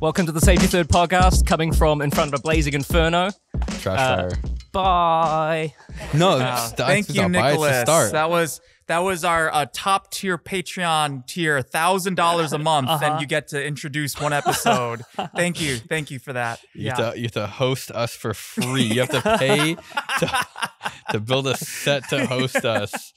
Welcome to the Safety Third podcast, coming from in front of a blazing inferno. Trash fire. Bye. No, thank you, Nicholas. That was our top tier Patreon tier, $1,000 a month, and you get to introduce one episode. Thank you for that. You have to host us for free. You have to pay to build a set to host us.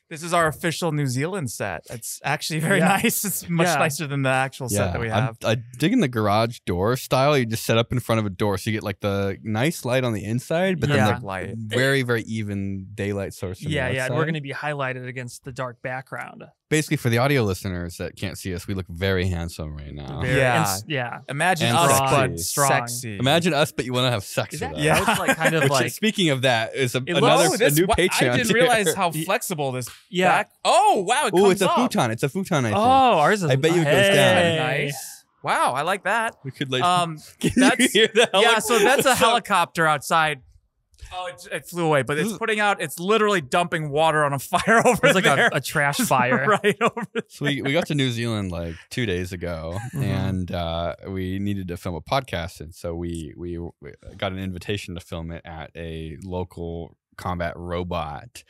This is our official New Zealand set. It's actually very nice. It's much nicer than the actual set that we have. I dig in the garage door style. You just set up in front of a door, so you get like the nice light on the inside, but then like very, very even daylight source. And we're going to be highlighted against the dark background. Basically, for the audio listeners that can't see us, we look very handsome right now. Imagine and us, sexy. but sexy. Imagine us, but you want to have sex with us. Yeah, it's like kind of like. Speaking of that, is a new Patreon. I didn't realize how flexible this. Yeah. Back. Oh wow! It's a futon. It's a futon. I think. Oh, ours is. I bet you it goes down. Nice. Wow, I like that. We could like. Can you hear that? So that's a helicopter outside. Oh, it flew away, but it's literally dumping water on a fire over there. It's like a trash fire. Right over there. So we got to New Zealand like 2 days ago, and we needed to film a podcast, and so we got an invitation to film it at a local combat robot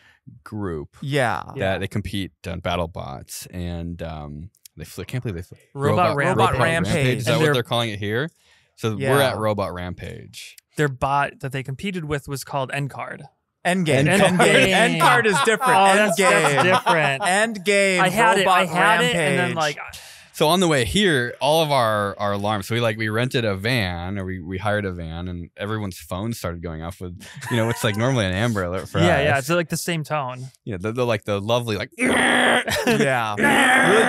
group. That they compete on battle bots, and they flew. I can't believe they flew. Robot Rampage. Is that what they're calling it here? So we're at Robot Rampage. Their bot that they competed with was called Endcard. Endgame. Endcard is different. That's different. Endgame. I had Rampage. it, and then like. So on the way here, all of our alarms. So we rented a van, or we hired a van, and everyone's phones started going off with, it's like normally an Amber Alert for us. Yeah, it's like the same tone. Yeah, the like the lovely like. Really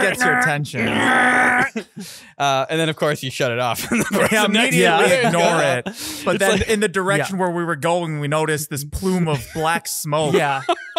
gets your attention. And then of course you shut it off. And immediately ignore it. But then in the direction where we were going, we noticed this plume of black smoke.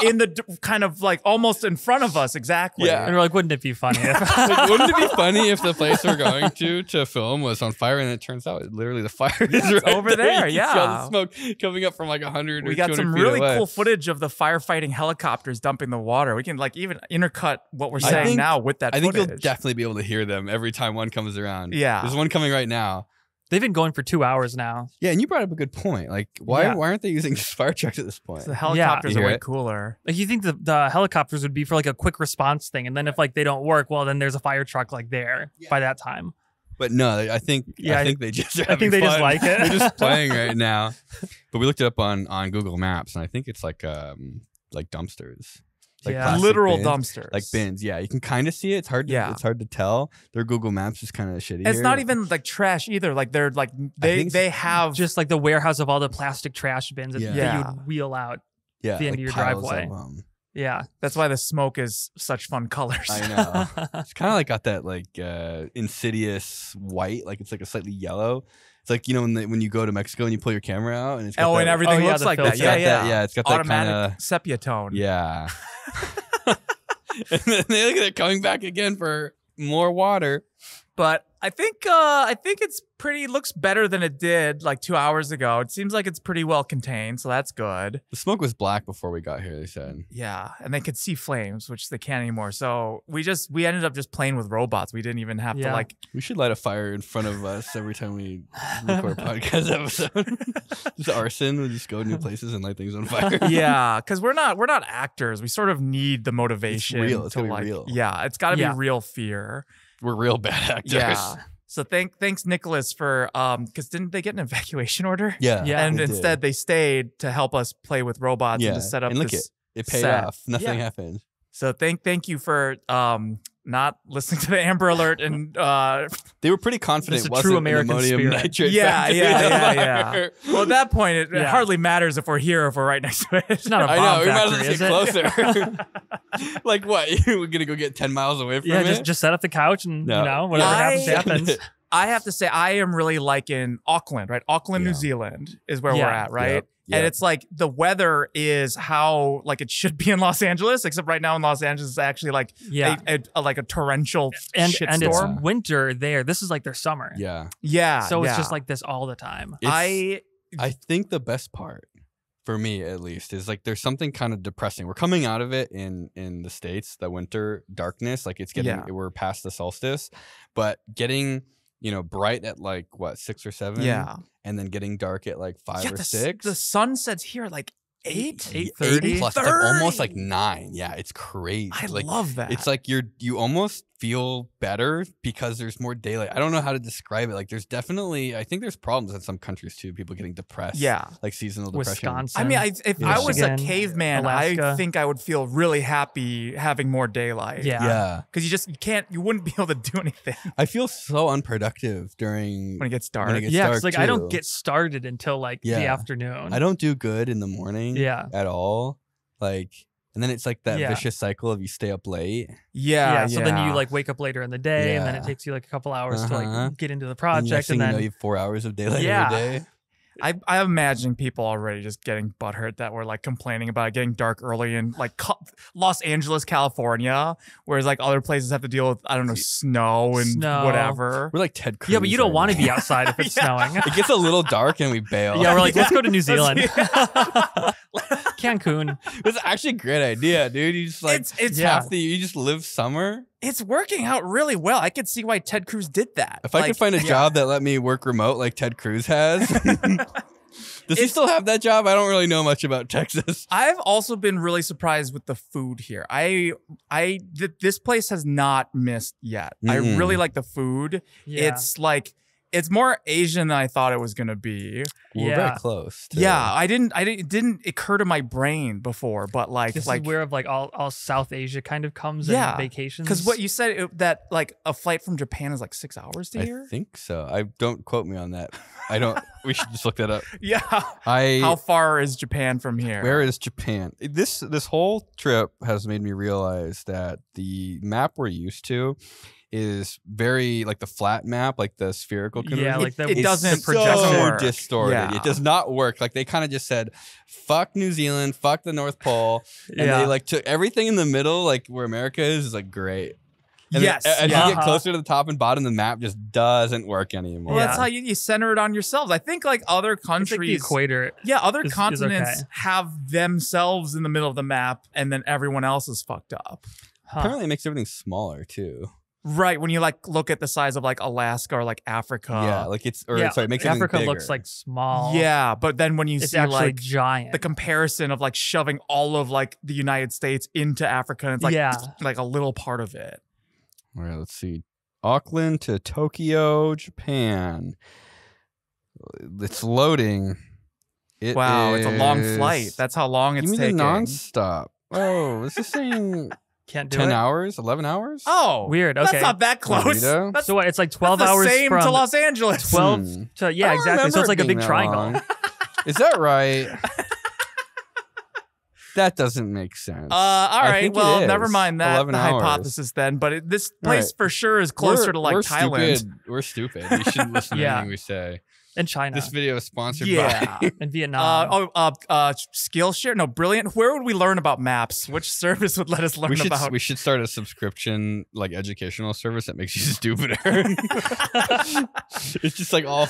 In the kind of like almost in front of us, exactly. Yeah. And we're like, wouldn't it be funny? Wouldn't it be funny if the place we're going to film was on fire, and it turns out literally the fire is right over there. You can smell the smoke coming up from like 100 or 200 feet away. We got some really cool footage of the firefighting helicopters dumping the water. We can like even intercut what we're saying now with that footage. I think you'll definitely be able to hear them every time one comes around. Yeah. There's one coming right now. They've been going for 2 hours now. Yeah, and you brought up a good point. Like, why aren't they using fire trucks at this point? The helicopters are way cooler. Like, you think the helicopters would be for like a quick response thing, and then if like they don't work, well, then there's a fire truck like there by that time. But no, I think they just are I think they fun. just like it. They're just playing right now. But we looked it up on Google Maps, and I think it's like dumpsters. Like literal bins, dumpsters, like bins. Yeah, you can kind of see it. It's hard. It's hard to tell. Their Google Maps is kind of shitty. It's not even like trash either. Like they're like they have just like the warehouse of all the plastic trash bins that you would wheel out at the end of your driveway. Yeah, that's why the smoke is such fun colors. I know. It's kind of like got that like insidious white. Like it's like a slightly yellow. It's like, when you go to Mexico and you pull your camera out and it's got and everything looks like that. Yeah, it's got that automatic kind of sepia tone. Yeah. And then they look at it coming back again for more water. But I think it's looks better than it did like 2 hours ago. It seems like it's pretty well contained, so that's good. The smoke was black before we got here, they said. Yeah, and they could see flames, which they can't anymore. So we ended up just playing with robots. We didn't even have to like. We should light a fire in front of us every time we record a podcast episode. Just arson. We just go new places and light things on fire. Yeah, because we're not actors. We sort of need the motivation. It's real. It's to real. Yeah, it's got to be real fear. We're real bad actors. Yeah. So thanks Nicholas for because didn't they get an evacuation order? Yeah. And instead they stayed to help us play with robots and to set up this it paid set. off. Nothing happened. So thank you for not listening to the Amber Alert and they were pretty confident it wasn't true American ammonium spirit. nitrate. Yeah. Well, at that point, it hardly matters if we're here or if we're right next to it. It's not a bomb factory, is it? Closer. Like what? We're gonna go get 10 miles away from it? Yeah, just set up the couch and whatever happens. I have to say, I am really liking Auckland, right? Auckland, New Zealand is where we're at, right? Yep. And it's like the weather is how like it should be in Los Angeles, except right now in Los Angeles it's actually like a torrential shitstorm. And it's winter there. This is like their summer. Yeah. So it's just like this all the time. I think the best part, for me at least, is like there's something kind of depressing. We're coming out of it in the States, the winter darkness, like it's getting we're past the solstice, but getting bright at like what 6 or 7. Yeah. And then getting dark at like 5 or 6. The sun sets here at like 8:30 plus it's like almost like 9. Yeah, it's crazy. I like, love that. It's like you almost feel better because there's more daylight. I don't know how to describe it. Like there's definitely, I think there's problems in some countries too. People getting depressed. Yeah, like seasonal depression. Wisconsin. I mean, if I was a caveman, Alaska. I think I would feel really happy having more daylight. Yeah. Because you wouldn't be able to do anything. I feel so unproductive during when it gets dark. Because like I don't get started until like the afternoon. I don't do good in the morning. Yeah. At all. Like. And then it's like that vicious cycle of you stay up late. Yeah. So then you like wake up later in the day, and then it takes you like a couple hours to like get into the project. And then you have 4 hours of daylight every day. I imagine people already just getting butthurt that were like complaining about it getting dark early in like Los Angeles, California, whereas like other places have to deal with, I don't know, snow and whatever. We're like Ted Cruz. Yeah, but you don't want to be outside if it's snowing. It gets a little dark and we bail. Yeah, we're like, let's go to New Zealand. Cancun. It's actually a great idea, dude. You just like you just live summer. It's working out really well. I could see why Ted Cruz did that. If I could find a job that let me work remote like Ted Cruz has. Does he still have that job? I don't really know much about Texas. I've also been really surprised with the food here. This place has not missed yet. I really like the food. Yeah. It's more Asian than I thought it was gonna be. We're very close. Yeah, it didn't occur to my brain before, but this is where like all South Asia kind of comes in vacations. Because what you said that like a flight from Japan is like 6 hours to here. I think so. I don't quote me on that. I don't. We should just look that up. Yeah. How far is Japan from here? Where is Japan? This whole trip has made me realize that the map we're used to is very like the flat map, like the spherical conversion. Yeah, like it doesn't work. Distorted. Yeah. It does not work. Like they kind of just said, "Fuck New Zealand, fuck the North Pole," and they like took everything in the middle, like where America is like great. And yes. As you get closer to the top and bottom, the map just doesn't work anymore. Well, that's how you center it on yourselves. I think like other countries, like the equator. Yeah, other continents have themselves in the middle of the map, and then everyone else is fucked up. Apparently, it makes everything smaller too. Right, when you like look at the size of like Alaska or like Africa. Yeah, like it makes Africa bigger. looks like small. Yeah, but then when you see actually like giant, the comparison of like shoving all of like the United States into Africa, and it's like like a little part of it. All right, let's see. Auckland to Tokyo, Japan. It's loading. It's a long flight. That's how long it's taking. Nonstop. Oh, this is saying can't do 10 it. hours, 11 hours. Oh, weird. Okay, that's not that close. So what? It's like 12 hours same from to Los Angeles. 12 to exactly. So it's like a big triangle. Is that right? That doesn't make sense. All right. Well, never mind that hypothesis then. But this place for sure is closer to like Thailand. We're stupid. We shouldn't listen to anything we say. In China. This video is sponsored by in Vietnam. Skillshare. No, Brilliant. Where would we learn about maps? Which service would let us learn about? We should start a subscription, like educational service that makes you stupider. It's just like all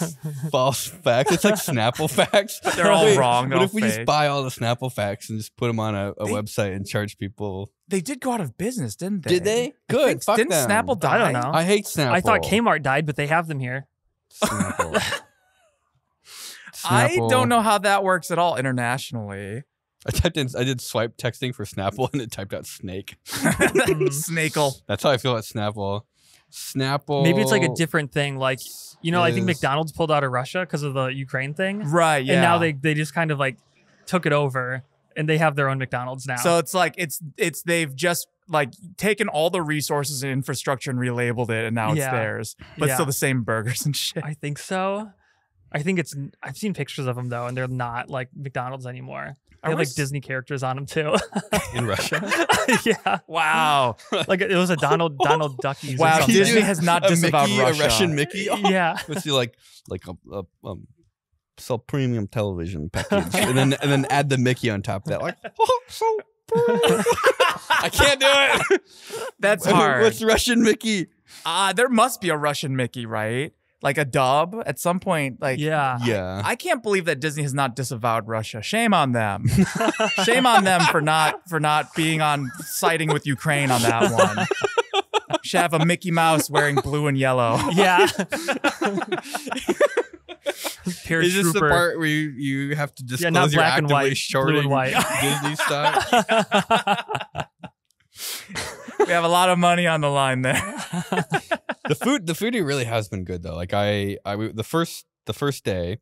false facts. It's like Snapple facts. They're all wrong. What if we just buy all the Snapple facts and just put them on a website and charge people? They did go out of business, didn't they? Did they? Good. Didn't Snapple die? I don't know. I hate Snapple. I thought Kmart died, but they have them here. Snapple. I don't know how that works at all internationally. I did swipe texting for Snapple and it typed out snake. Snakel. That's how I feel at Snapple. Snapple. Maybe it's like a different thing. Like, I think McDonald's pulled out of Russia because of the Ukraine thing. Right, yeah. And now they just kind of like took it over and they have their own McDonald's now. So it's like, they've just like taken all the resources and infrastructure and relabeled it and now it's theirs. But still the same burgers and shit. I think so. I've seen pictures of them though, and they're not like McDonald's anymore. They have like Disney characters on them too. In Russia? Yeah. Wow. Like it was a Donald Duckies. Wow. Disney has not disavowed Russia. A Russian Mickey? Oh. Yeah. Let's see like a sell premium television package, and then add the Mickey on top of that. Like, so I can't do it. That's hard. What's Russian Mickey? There must be a Russian Mickey, right? Like a dub at some point. Like yeah. I can't believe that Disney has not disavowed Russia. Shame on them. Shame on them for not being on siding with Ukraine on that one. Should have a Mickey Mouse wearing blue and yellow. Yeah. Is this the part where you have to disclose not you're black and actively white, shorting blue and white. Disney stock? We have a lot of money on the line there. The food really has been good though. Like the first day,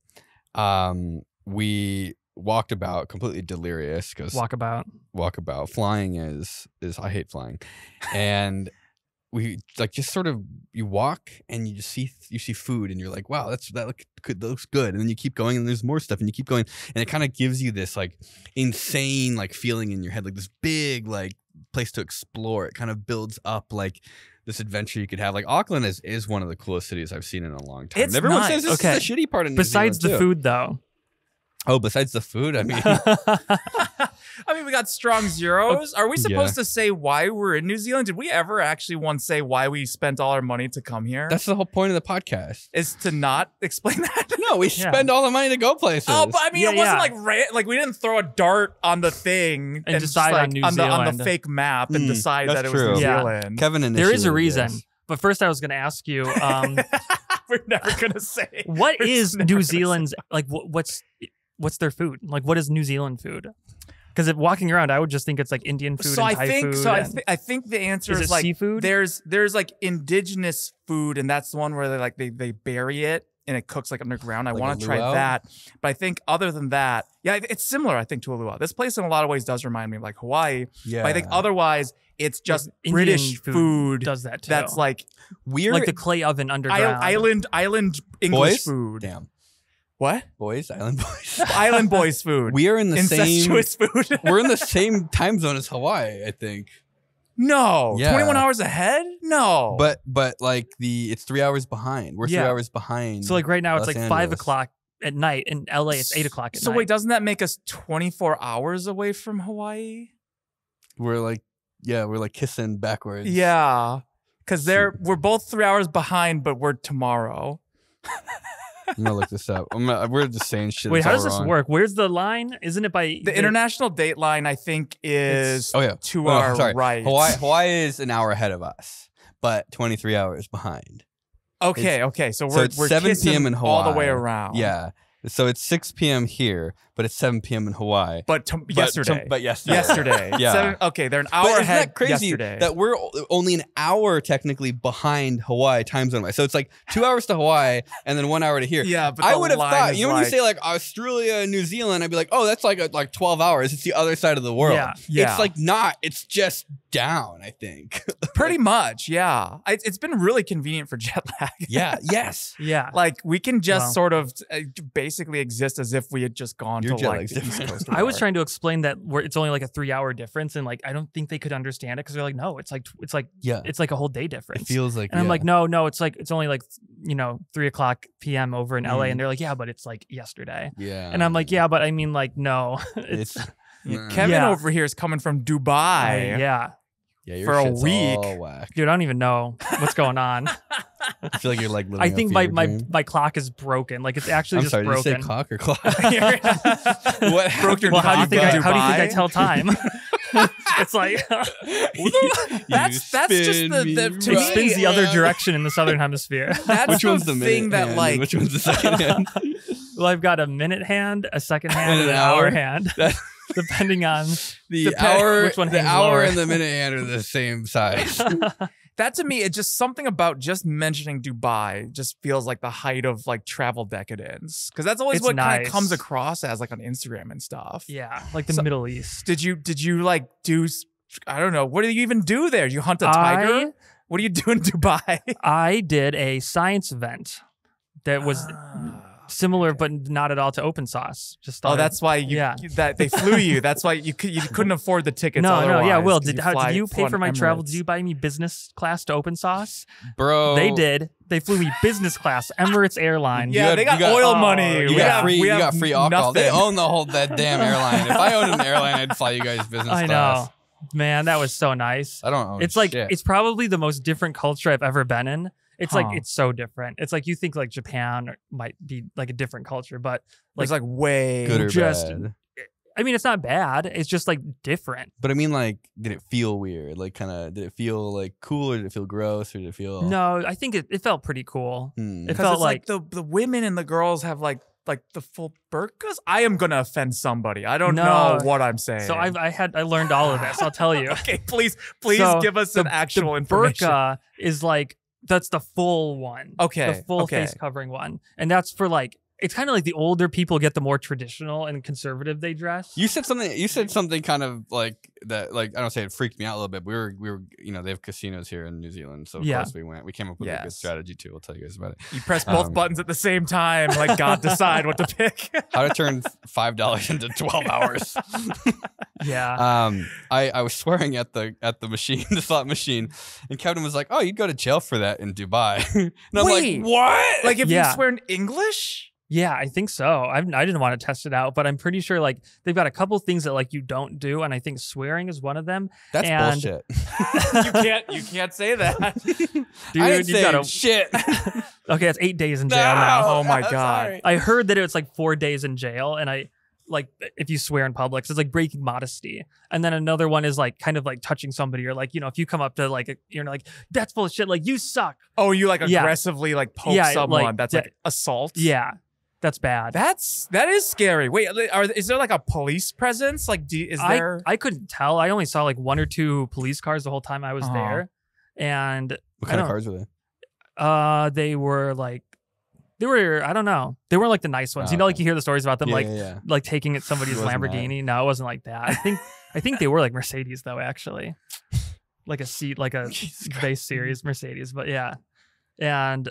we walked about completely delirious because walkabout flying is I hate flying, and we like just sort of you walk and you see food and you're like, wow, that looks good, and then you keep going and there's more stuff and you keep going and it kind of gives you this like insane like feeling in your head, like this big like place to explore. It kind of builds up like this adventure you could have. Like Auckland is one of the coolest cities I've seen in a long time. It's and everyone nice. says this is the shitty part of New Besides Zealand the too. food, though. Oh, besides the food, I mean, I mean, we got strong zeros. Are we supposed to say why we're in New Zealand? Did we ever actually once say why we spent all our money to come here? that's the whole point of the podcast. Is to not explain that. No, we spend all the money to go places. Oh, but I mean, it wasn't Yeah. like we didn't throw a dart on the thing And decide just, on New on the Zealand. fake map and decide that's that it was true. New Yeah. Zealand. Kevin There is a initiated reason. this. But first, I was going to ask you, We're never gonna say what We're is never New gonna say. Zealand's like? What's their food? Like, what is New Zealand food? Because walking around, I would just think it's like Indian food So and I Thai think food. so. and- I think the answer Is is it like seafood? There's like indigenous food, and that's the one where they bury it and it cooks like underground. I Like want a to try luau? that, but I think other than that, yeah, it's similar. I think to a luau. This place in a lot of ways does remind me of like Hawaii, Yeah, but I think otherwise it's just Indian British food does that too. that's like we're like the clay oven underground. island English boys. food. Damn, What? boys, island boys. Island boys food. We are in the same. Incestuous food. We're in the same time zone as Hawaii, I think. No. Yeah. 21 hours ahead? No. But like it's 3 hours behind. We're 3 Yeah. hours behind. So like right now, it's Los like 5 Angeles. o'clock at night. In LA, it's 8 o'clock at so night. wait, doesn't that make us 24 hours away from Hawaii? we're like kissing backwards. Yeah. Because we're both 3 hours behind, but we're tomorrow. I'm gonna look this up. We're just saying shit. Wait, that's how all does this wrong. work? Where's the line? Isn't it by The international date line, I think, is Oh yeah, to No, our sorry. right. Hawaii is an hour ahead of us, but 23 hours behind. Okay. So So we're it's 7 kissing p.m. in all the way Hawaii. around. Yeah. So it's 6 p.m. here, but it's 7 p.m. in Hawaii. But yesterday. But yesterday. Yesterday. Yeah. Okay, they're an But hour isn't ahead that crazy yesterday. that we're only an hour technically behind Hawaii time zone wise? So it's like 2 hours to Hawaii and then 1 hour to here. yeah, but I the would have line thought, is you know, when you say like Australia and New Zealand, I'd be like, oh, that's like 12 hours. It's the other side of the world. Yeah. It's like not. It's just down, I think. pretty much, yeah. It's been really convenient for jet lag. Yeah. Yes. Yeah. Like we can just Wow. sort of basically exist as if we had just gone Your to jet like lag's the East different. Coast. I was trying to explain that it's only like a 3 hour difference, and like I don't think they could understand it because they're like, no, it's like Yeah. it's like a whole day It difference. feels like. And I'm like, no, it's like it's only like 3 o'clock p.m. over in LA, Mm. and they're like, yeah, but it's like yesterday. yeah. And I'm like, yeah, but I mean, like, no, it's Yeah, Kevin Yeah. over here is coming from Dubai. yeah, yeah, your for a shit's week. all whack. dude, I don't even know what's going on. I feel like you're like living I a think fever my dream. clock is broken. Like it's actually I'm just sorry, broken. did you say cock or clock? What Broke your Well, how do you cock think in how do you think I Dubai? tell time? It's like That's just the to it me, spins the other direction in the southern hemisphere. That's Which one's the thing minute that hand? like Which one's the second hand? Well, I've got a minute hand, a second hand, And and an an hour hour? hand, That- depending on. The Depend- hour, which one the hangs hour lower. and the minute hand are the same size. that to me, it's just something about just mentioning Dubai just feels like the height of like travel decadence because that's always It's what kind nice. of comes across as like on Instagram and stuff. Yeah, like the So- Middle East. Did you like do? I don't know. What do you even do there? You hunt a tiger? What do you do in Dubai? I did a science event that was similar, but not at all to Open Sauce. Just Oh, started- that's why that they flew you. That's why you couldn't afford the tickets. no. Yeah, otherwise, Will, 'cause did fly- you flew pay for on my travel? Emirates. Did you buy me business class to Open Sauce? Bro. They did. They flew me business class, Emirates Airline. Yeah, You they got- got you got- oil oh, money. You We got have- free. we You have got free alcohol. They nothing. own the whole that damn airline. If I owned an airline, I'd fly you guys business I class. know, man, that was so nice. I don't own It's like shit. it's probably the most different culture I've ever been in. It's like Huh. it's so different. It's like you think like Japan might be like a different culture, but It's like way good or just- bad. I mean, it's not bad. It's just like different. But I mean, like, did it feel weird? Like, kind of, did it feel like cool, or did it feel gross, or did it feel? No, I think it felt pretty cool. It Because felt it's like the women and the girls have like the full burqas. I am gonna offend somebody. I don't know what I'm saying. So I learned all of this. I'll tell you. Okay, please So give us an actual information. Burqa is like that's the full one. Okay, The full face covering one, and that's for like. It's kind of like the older people get, the more traditional and conservative they dress. You said something kind of like that. Like, I don't say it freaked me out a little bit. But we were, they have casinos here in New Zealand, so of course we went. We came up with a good strategy too. We'll tell you guys about it. You press both buttons at the same time, like God decide what to pick. How to turn $5 into 12 hours. Yeah. I was swearing at the machine, the slot machine, and Kevin was like, "Oh, you'd go to jail for that in Dubai." And I'm Wait, like, "What?" Like if you swear in English? Yeah, I think so. I didn't want to test it out, but I'm pretty sure like they've got a couple things that like you don't do, and I think swearing is one of them. That's bullshit. You can't say that. Dude, I didn't you've say got to shit. Okay, it's 8 days in jail now. Oh my God. Sorry. I heard that it's like 4 days in jail, and I like if you swear in public, so it's like breaking modesty. And then another one is like kind of like touching somebody, or like if you come up to like you're like that's full of shit, like you suck. Oh, you like aggressively like poke someone. like, that's like assault. Yeah, that's bad. That is scary. Wait, is there like a police presence? Like, is there? I couldn't tell. I only saw like 1 or 2 police cars the whole time I was there, and What kind of cars were they? they were like. They were, I don't know. They weren't like the nice ones. Like you hear the stories about them, like taking somebody's Lamborghini. No, it wasn't like that. I think they were like Mercedes though, actually, like a base series Mercedes. But yeah, and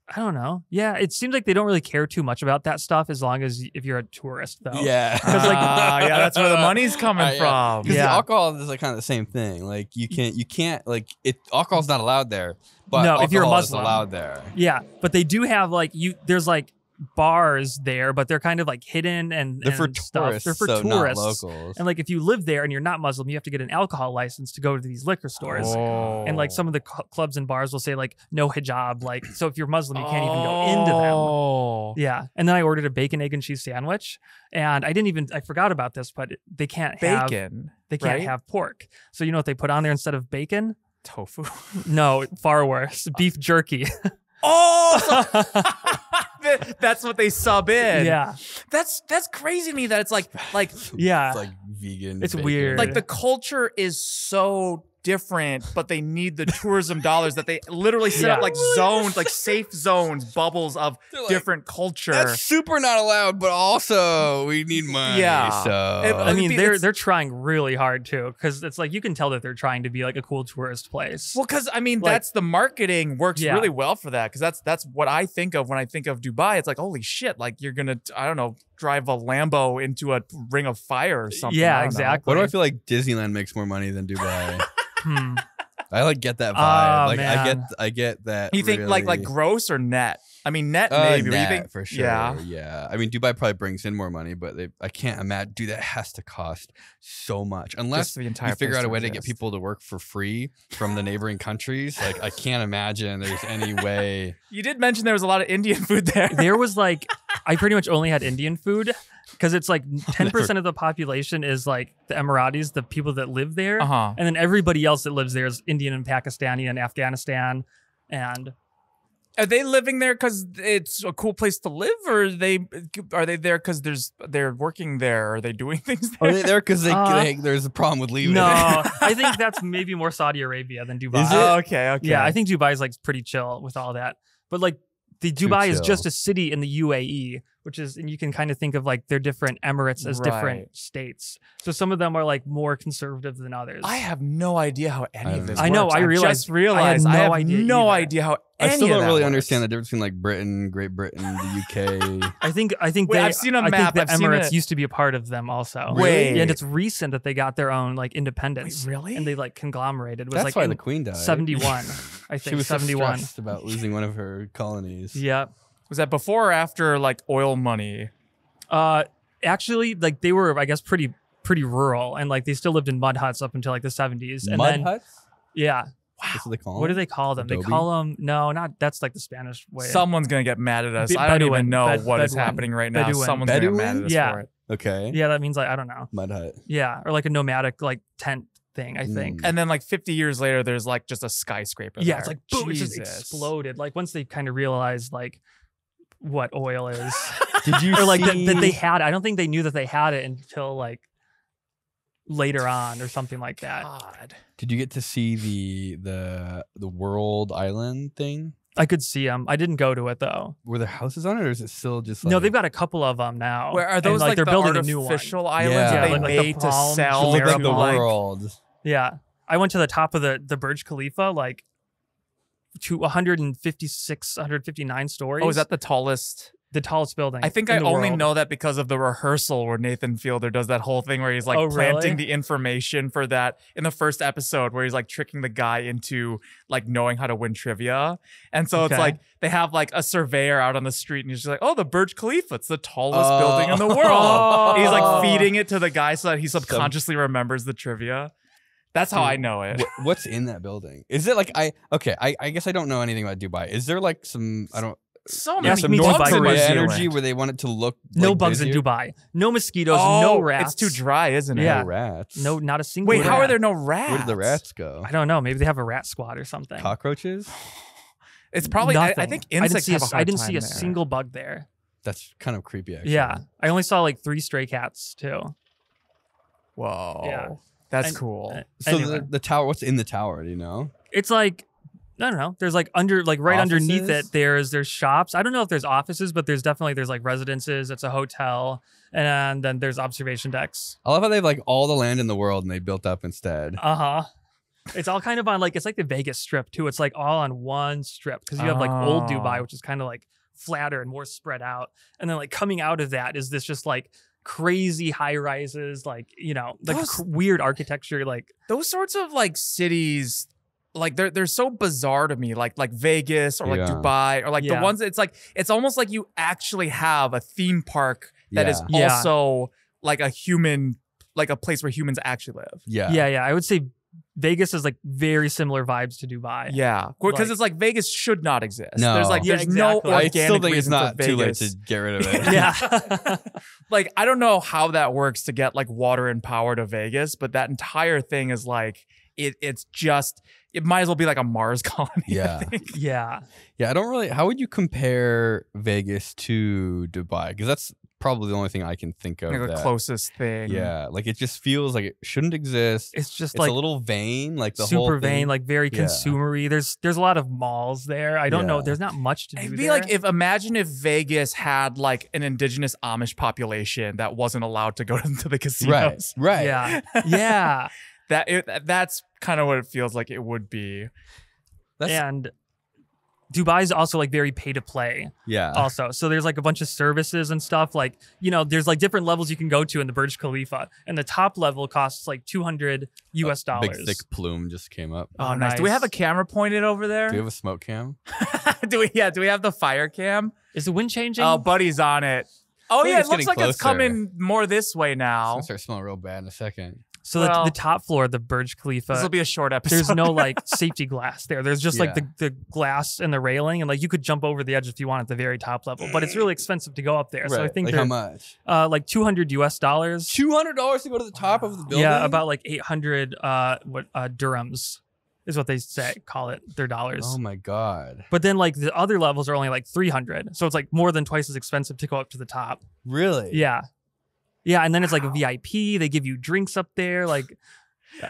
I don't know. Yeah, it seems like they don't really care too much about that stuff as long as if you're a tourist though. Yeah, because like yeah, that's where the money's coming from. Because the alcohol is like kind of the same thing. Like you can't like it. Alcohol's not allowed there. But no, if you're a Muslim, is allowed there. Yeah, but they do have like there's like bars there, but they're kind of like hidden and they're for stuff. Tourists. They're for so tourists. Not locals. And like if you live there and you're not Muslim, you have to get an alcohol license to go to these liquor stores. Oh. And like some of the clubs and bars will say like no hijab. Like so if you're Muslim, you can't even go into them. Oh. Yeah. And then I ordered a bacon, egg, and cheese sandwich, and I forgot about this, but they can't have bacon. They can't have pork. So you know what they put on there instead of bacon? Tofu. No, far worse. Beef jerky. Oh, that's what they sub in. Yeah, that's crazy to me. That it's like yeah, it's like vegan. It's bacon. weird. Like the culture is so different, but they need the tourism dollars that they literally set up like zones, like safe zones, bubbles of like, different culture. That's super not allowed, but also we need money. Yeah. So I mean, they're trying really hard too, because it's like you can tell that they're trying to be like a cool tourist place. Well, because I mean, like, that's the marketing works really well for that. Because that's what I think of when I think of Dubai. It's like, holy shit, like you're gonna, I don't know, drive a Lambo into a ring of fire or something. Yeah, exactly. Why do I feel like Disneyland makes more money than Dubai? I like get that vibe. Oh, like man. I get that. You think really. like gross or net? I mean, net maybe. Net, You think for sure. Yeah. I mean, Dubai probably brings in more money, but I can't imagine. Dude, that has to cost so much. Unless the entire you figure place out a to way to exist. get people to work for free from the neighboring countries. Like, I can't imagine there's any way. You did mention there was a lot of Indian food there. There was like, I pretty much only had Indian food because it's like 10% of the population is like the Emiratis, the people that live there. Uh-huh. And then everybody else that lives there is Indian and Pakistani and Afghanistan. And Are they living there because it's a cool place to live, or are they there because they're working there? Are they doing things there? Are they there because there's a problem with leaving? no, I think that's maybe more Saudi Arabia than Dubai. Is it? Oh, okay. Yeah, I think Dubai is like pretty chill with all that. But like the Dubai is just a city in the UAE, which is, and you can kind of think of like their different emirates as different states. So some of them are like more conservative than others. I have no idea how any of this I know, works. I just realized I had I have no idea no either. idea how I any still of don't that really works. understand the difference between like Britain, Great Britain, the UK. I think Wait, I've seen a map. I I've think seen the Emirates it. used to be a part of them also. Wait. And it's recent that they got their own like independence. Wait, really? And they like conglomerated. It was That's like why in the Queen died. 71. I think She was 71. so stressed about losing one of her colonies. Yeah. Was that before or after like oil money? Actually, like they were, I guess, pretty rural, and like they still lived in mud huts up until like the 70s. And Mud then, huts? Yeah. That's what they call them. What do they call them? Adobe? They call them that's like the Spanish way. Someone's gonna get mad at us. I don't Bedouin. even know what is Bedouin. happening right now. Bedouin. Someone's gonna get mad at us Yeah. for it. Okay. Yeah, that means like I don't know. Mud hut. Yeah, or like a nomadic like tent thing. I think. And then like 50 years later, there's like just a skyscraper. Yeah, there. it's like boom, it just Jesus. exploded. Like once they kind of realized like what oil is, Did you or like see... that they had. I don't think they knew that they had it until like later on or something like that. God. Did you get to see the World Island thing? I could see them. I didn't go to it though. Were there houses on it, or is it still just like... No, they've got a couple of them now. Where are And, those like they're the building a new one. artificial islands Yeah. that Yeah, they like the made to palm sell? It looked like their, the like- world. Yeah, I went to the top of the Burj Khalifa, like to 156, 159 stories. Oh, is that the tallest? the tallest building? I think in I the only world. know that because of the rehearsal where Nathan Fielder does that whole thing where he's like Oh, planting really? the information for that in the first episode where he's like tricking the guy into like knowing how to win trivia. And so it's Okay. like they have like a surveyor out on the street and he's just like, oh, the Burj Khalifa, it's the tallest building in the world. He's like feeding it to the guy so that he subconsciously remembers the trivia. That's how I know it. What's in that building? Is it like I guess I don't know anything about Dubai. Is there like some So Yeah, many some me North Dubai Korea was energy Zealand. where they want it to look No like, bugs busier? in Dubai. No mosquitoes. Oh, no rats. it's too dry, isn't it? Yeah. No rats. No, not a single. Wait, rat. how are there no rats? Where did the rats go? I don't know. Maybe they have a rat squad or something. Cockroaches? It's probably. I Nothing. think insects have a hard I didn't time see a there. single bug there. That's kind of creepy, actually. Yeah, I only saw like 3 stray cats too. Whoa. Yeah. That's And- cool. So Anyway. the tower, what's in the tower? Do you know? It's like I don't know. There's like right underneath Offices? it. There's shops. I don't know if there's offices, but there's like residences. It's a hotel, and then there's observation decks. I love how they have like all the land in the world and they built up instead. It's all kind of on like it's like the Vegas Strip too. It's like all on one strip because you have like old Oh. Dubai, which is kind of like flatter and more spread out, and then like coming out of that is this just like crazy high rises, like like Those- weird architecture, like Those sorts of like cities, like they're so bizarre to me. Like Vegas or like Yeah. Dubai or like the Yeah. ones. It's almost like you actually have a theme park that is Yeah. Yeah. also like a human, like a place where humans actually live. yeah. I would say Vegas is like very similar vibes to Dubai. Yeah, because Like- it's like Vegas should not exist. No. There's like Yeah, there's no exactly. I organic still think it's reason not for too late Vegas. to get rid of it. Yeah. Like I don't know how that works to get like water and power to Vegas, but that entire thing is like it's just it might as well be like a Mars colony. Yeah. I think. Yeah. Yeah, I don't really. How would you compare Vegas to Dubai? Because that's probably the only thing I can think of. Like the that, closest thing. Yeah, like it just feels like it shouldn't exist. It's just It's like a little vain, like the whole super thing. vain, like very Yeah. consumery. There's a lot of malls there. I don't know. Yeah. There's not much to do It'd be there. like imagine if Vegas had like an indigenous Amish population that wasn't allowed to go into the right, casinos. right. Yeah. Yeah. That's kind of what it feels like it would be. That's- And Dubai is also like very pay to play Yeah, also. So there's like a bunch of services and stuff like, there's like different levels you can go to in the Burj Khalifa. And the top level costs like $200 US. big thick plume just came up. Oh, nice. Do we have a camera pointed over there? Do you have a smoke cam? Do we have the fire cam? Is the wind changing? Oh, Buddy's on it. Oh, think yeah, it it's looks getting like it's closer. coming more this way It's now. gonna start smelling real bad in a second. So well- the top floor of the Burj Khalifa, This will be a short episode. there's no like safety glass there. There's just like Yeah. the glass and the railing, and like you could jump over the edge if you want at the very top level. But it's really expensive to go up there. So I Right, think like how much? like $200 US. $200 to go to the top of the building. Yeah, about like 800 dirhams is what they call it. Their dollars. Oh my god! But then like the other levels are only like 300. So it's like more than twice as expensive to go up to the top. Really? Yeah. Yeah, and then it's like a VIP. They give you drinks up there, like,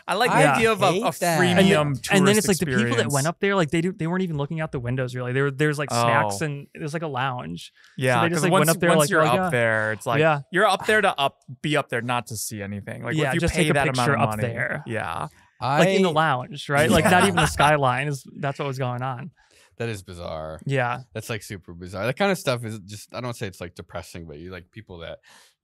I like the Yeah. idea of a Hate that. freemium and then tourist it's like the people that experience. went up there, like they weren't even looking out the windows really. There's like snacks Oh. and there's like a lounge. Yeah, they just, because like, once, went up there, once like, you're oh, up yeah. there, it's like Yeah. you're up there to be up there not to see anything. Like Yeah, if you just pay take a that amount picture of up money, there. Yeah, Like in the lounge, right? Like not even the skyline that's what was going on. That is bizarre. Yeah. That's like super bizarre. That kind of stuff is just, I don't say it's like depressing, but you like people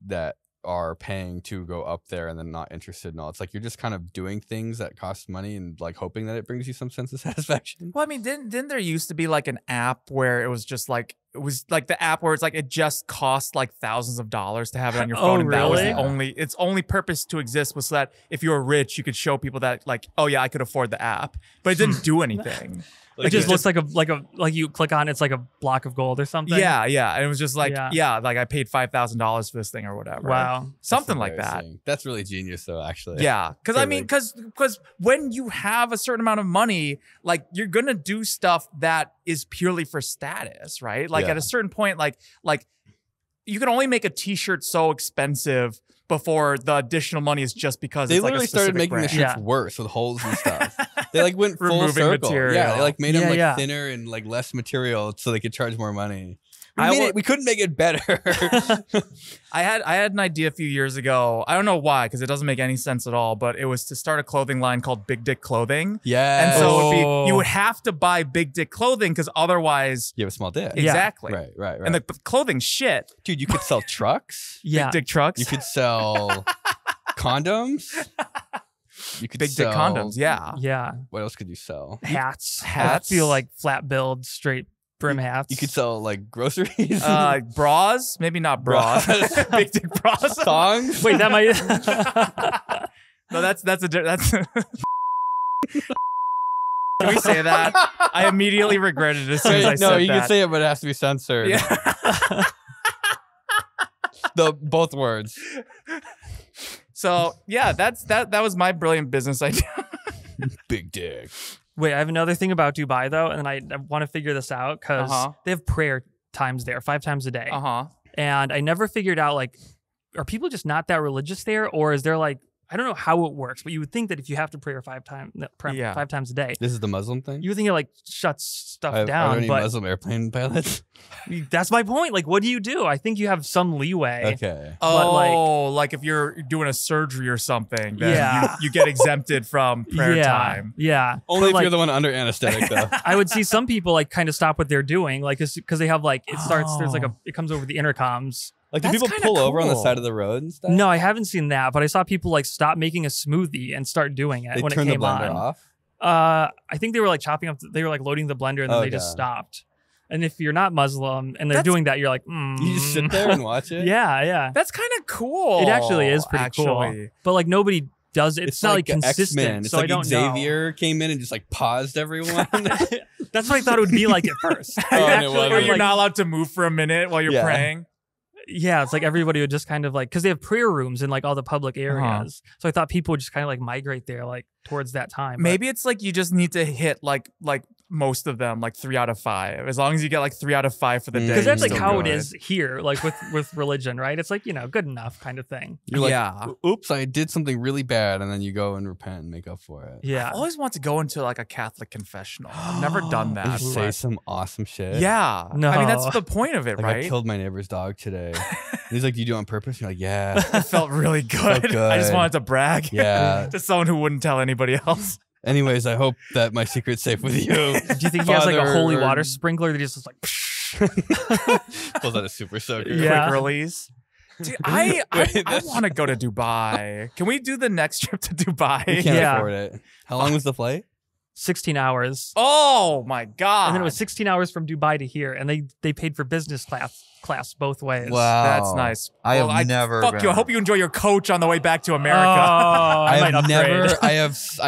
that are paying to go up there and then not interested in all. It's like you're just kind of doing things that cost money and like hoping that it brings you some sense of satisfaction. Well, I mean, didn't there used to be like an app where it was just like it was like the app where it's like it just cost like thousands of dollars to have it on your phone. And that was really? its only purpose to exist was so that if you were rich, you could show people that like, oh yeah, I could afford the app, but it didn't do anything. It just looks like you click on it's like a block of gold or something. Yeah, yeah. And it was just like, like I paid $5,000 for this thing or whatever. Wow. Something like that. That's really genius though, actually. Yeah. Cause I mean, cause when you have a certain amount of money, like you're gonna do stuff that is purely for status, right? Like at a certain point, like you can only make a t-shirt so expensive before the additional money is just because they it's literally like a started making brand. the shirts worse with holes and stuff. They like went full Removing circle. material. Yeah, they like made them like thinner and like less material so they could charge more money. We couldn't make it better. I had an idea a few years ago. I don't know why, because it doesn't make any sense at all. But it was to start a clothing line called Big Dick Clothing. Yeah, and so it would be, you would have to buy Big Dick Clothing because otherwise you have a small dick. Exactly. Right. And the clothing shit, dude. You could sell trucks. Big dick trucks. You could sell condoms. You could Big dick condoms. Yeah. Yeah. What else could you sell? Hats. I feel like flat billed, straight brim hats. You could sell like groceries. Bras. Maybe not bras. Big dick bras. Thongs. Wait, that might. No, that's. Can we say that? I immediately regretted it as soon as I said that. No, you can say it, but it has to be censored. Yeah. Both words. So yeah, that was my brilliant business idea. Big dick. Wait, I have another thing about Dubai though, and I want to figure this out because they have prayer times there 5 times a day. And I never figured out, like, are people just not that religious there, or is there like, I don't know how it works, but you would think that if you have to pray 5 times a day. This is the Muslim thing? You would think it like shuts stuff down. Are there any Muslim airplane pilots? That's my point. Like, what do you do? I think you have some leeway. Okay. But like if you're doing a surgery or something, then you get exempted from prayer time. Yeah. Only if you're the one under anesthetic, though. I would see some people like kind of stop what they're doing, like, because they have like, it starts, there's like it comes over the intercoms. Like, do people pull over on the side of the road and stuff? No, I haven't seen that, but I saw people like stop making a smoothie and start doing it when it came on. They turned the blender off? I think they were like chopping up, they were like loading the blender and then they just stopped. And if you're not Muslim and they're doing that, you're like, You just sit there and watch it? Yeah. That's kind of cool. It actually is pretty cool. But like nobody does it. It's not like consistent. X-Men. It's so like I don't Xavier came in and just like paused everyone. That's what I thought it would be like at first. Where you're not allowed to move for a minute while you're praying. Yeah, it's like everybody would just kind of like, because they have prayer rooms in like all the public areas. So I thought people would just kind of like migrate there like towards that time. Maybe it's like you just need to hit like most of them, like 3 out of 5. As long as you get like 3 out of 5 for the day. Because that's like how it is here, like with religion, right? It's like, good enough kind of thing. You're like, oops, I did something really bad, and then you go and repent and make up for it. Yeah. I always want to go into like a Catholic confessional. I've never done that. You say some awesome shit. Yeah. No. I mean, that's the point of it, like, right? I killed my neighbor's dog today. And he's like, "Do you do it on purpose?" You're like, "Yeah." It felt really good. Felt good. I just wanted to brag. Yeah. To someone who wouldn't tell anybody else. Anyways, I hope that my secret's safe with you. Do you think he has like a holy water sprinkler that just like pulls out a super soaker? Quick release. Dude, I want to go to Dubai. Can we do the next trip to Dubai? We can't afford it. How long was the flight? 16 hours. Oh my God. And then it was 16 hours from Dubai to here. And they paid for business class both ways. Wow. That's nice. I have never Fuck been. you. I hope you enjoy your coach on the way back to America. I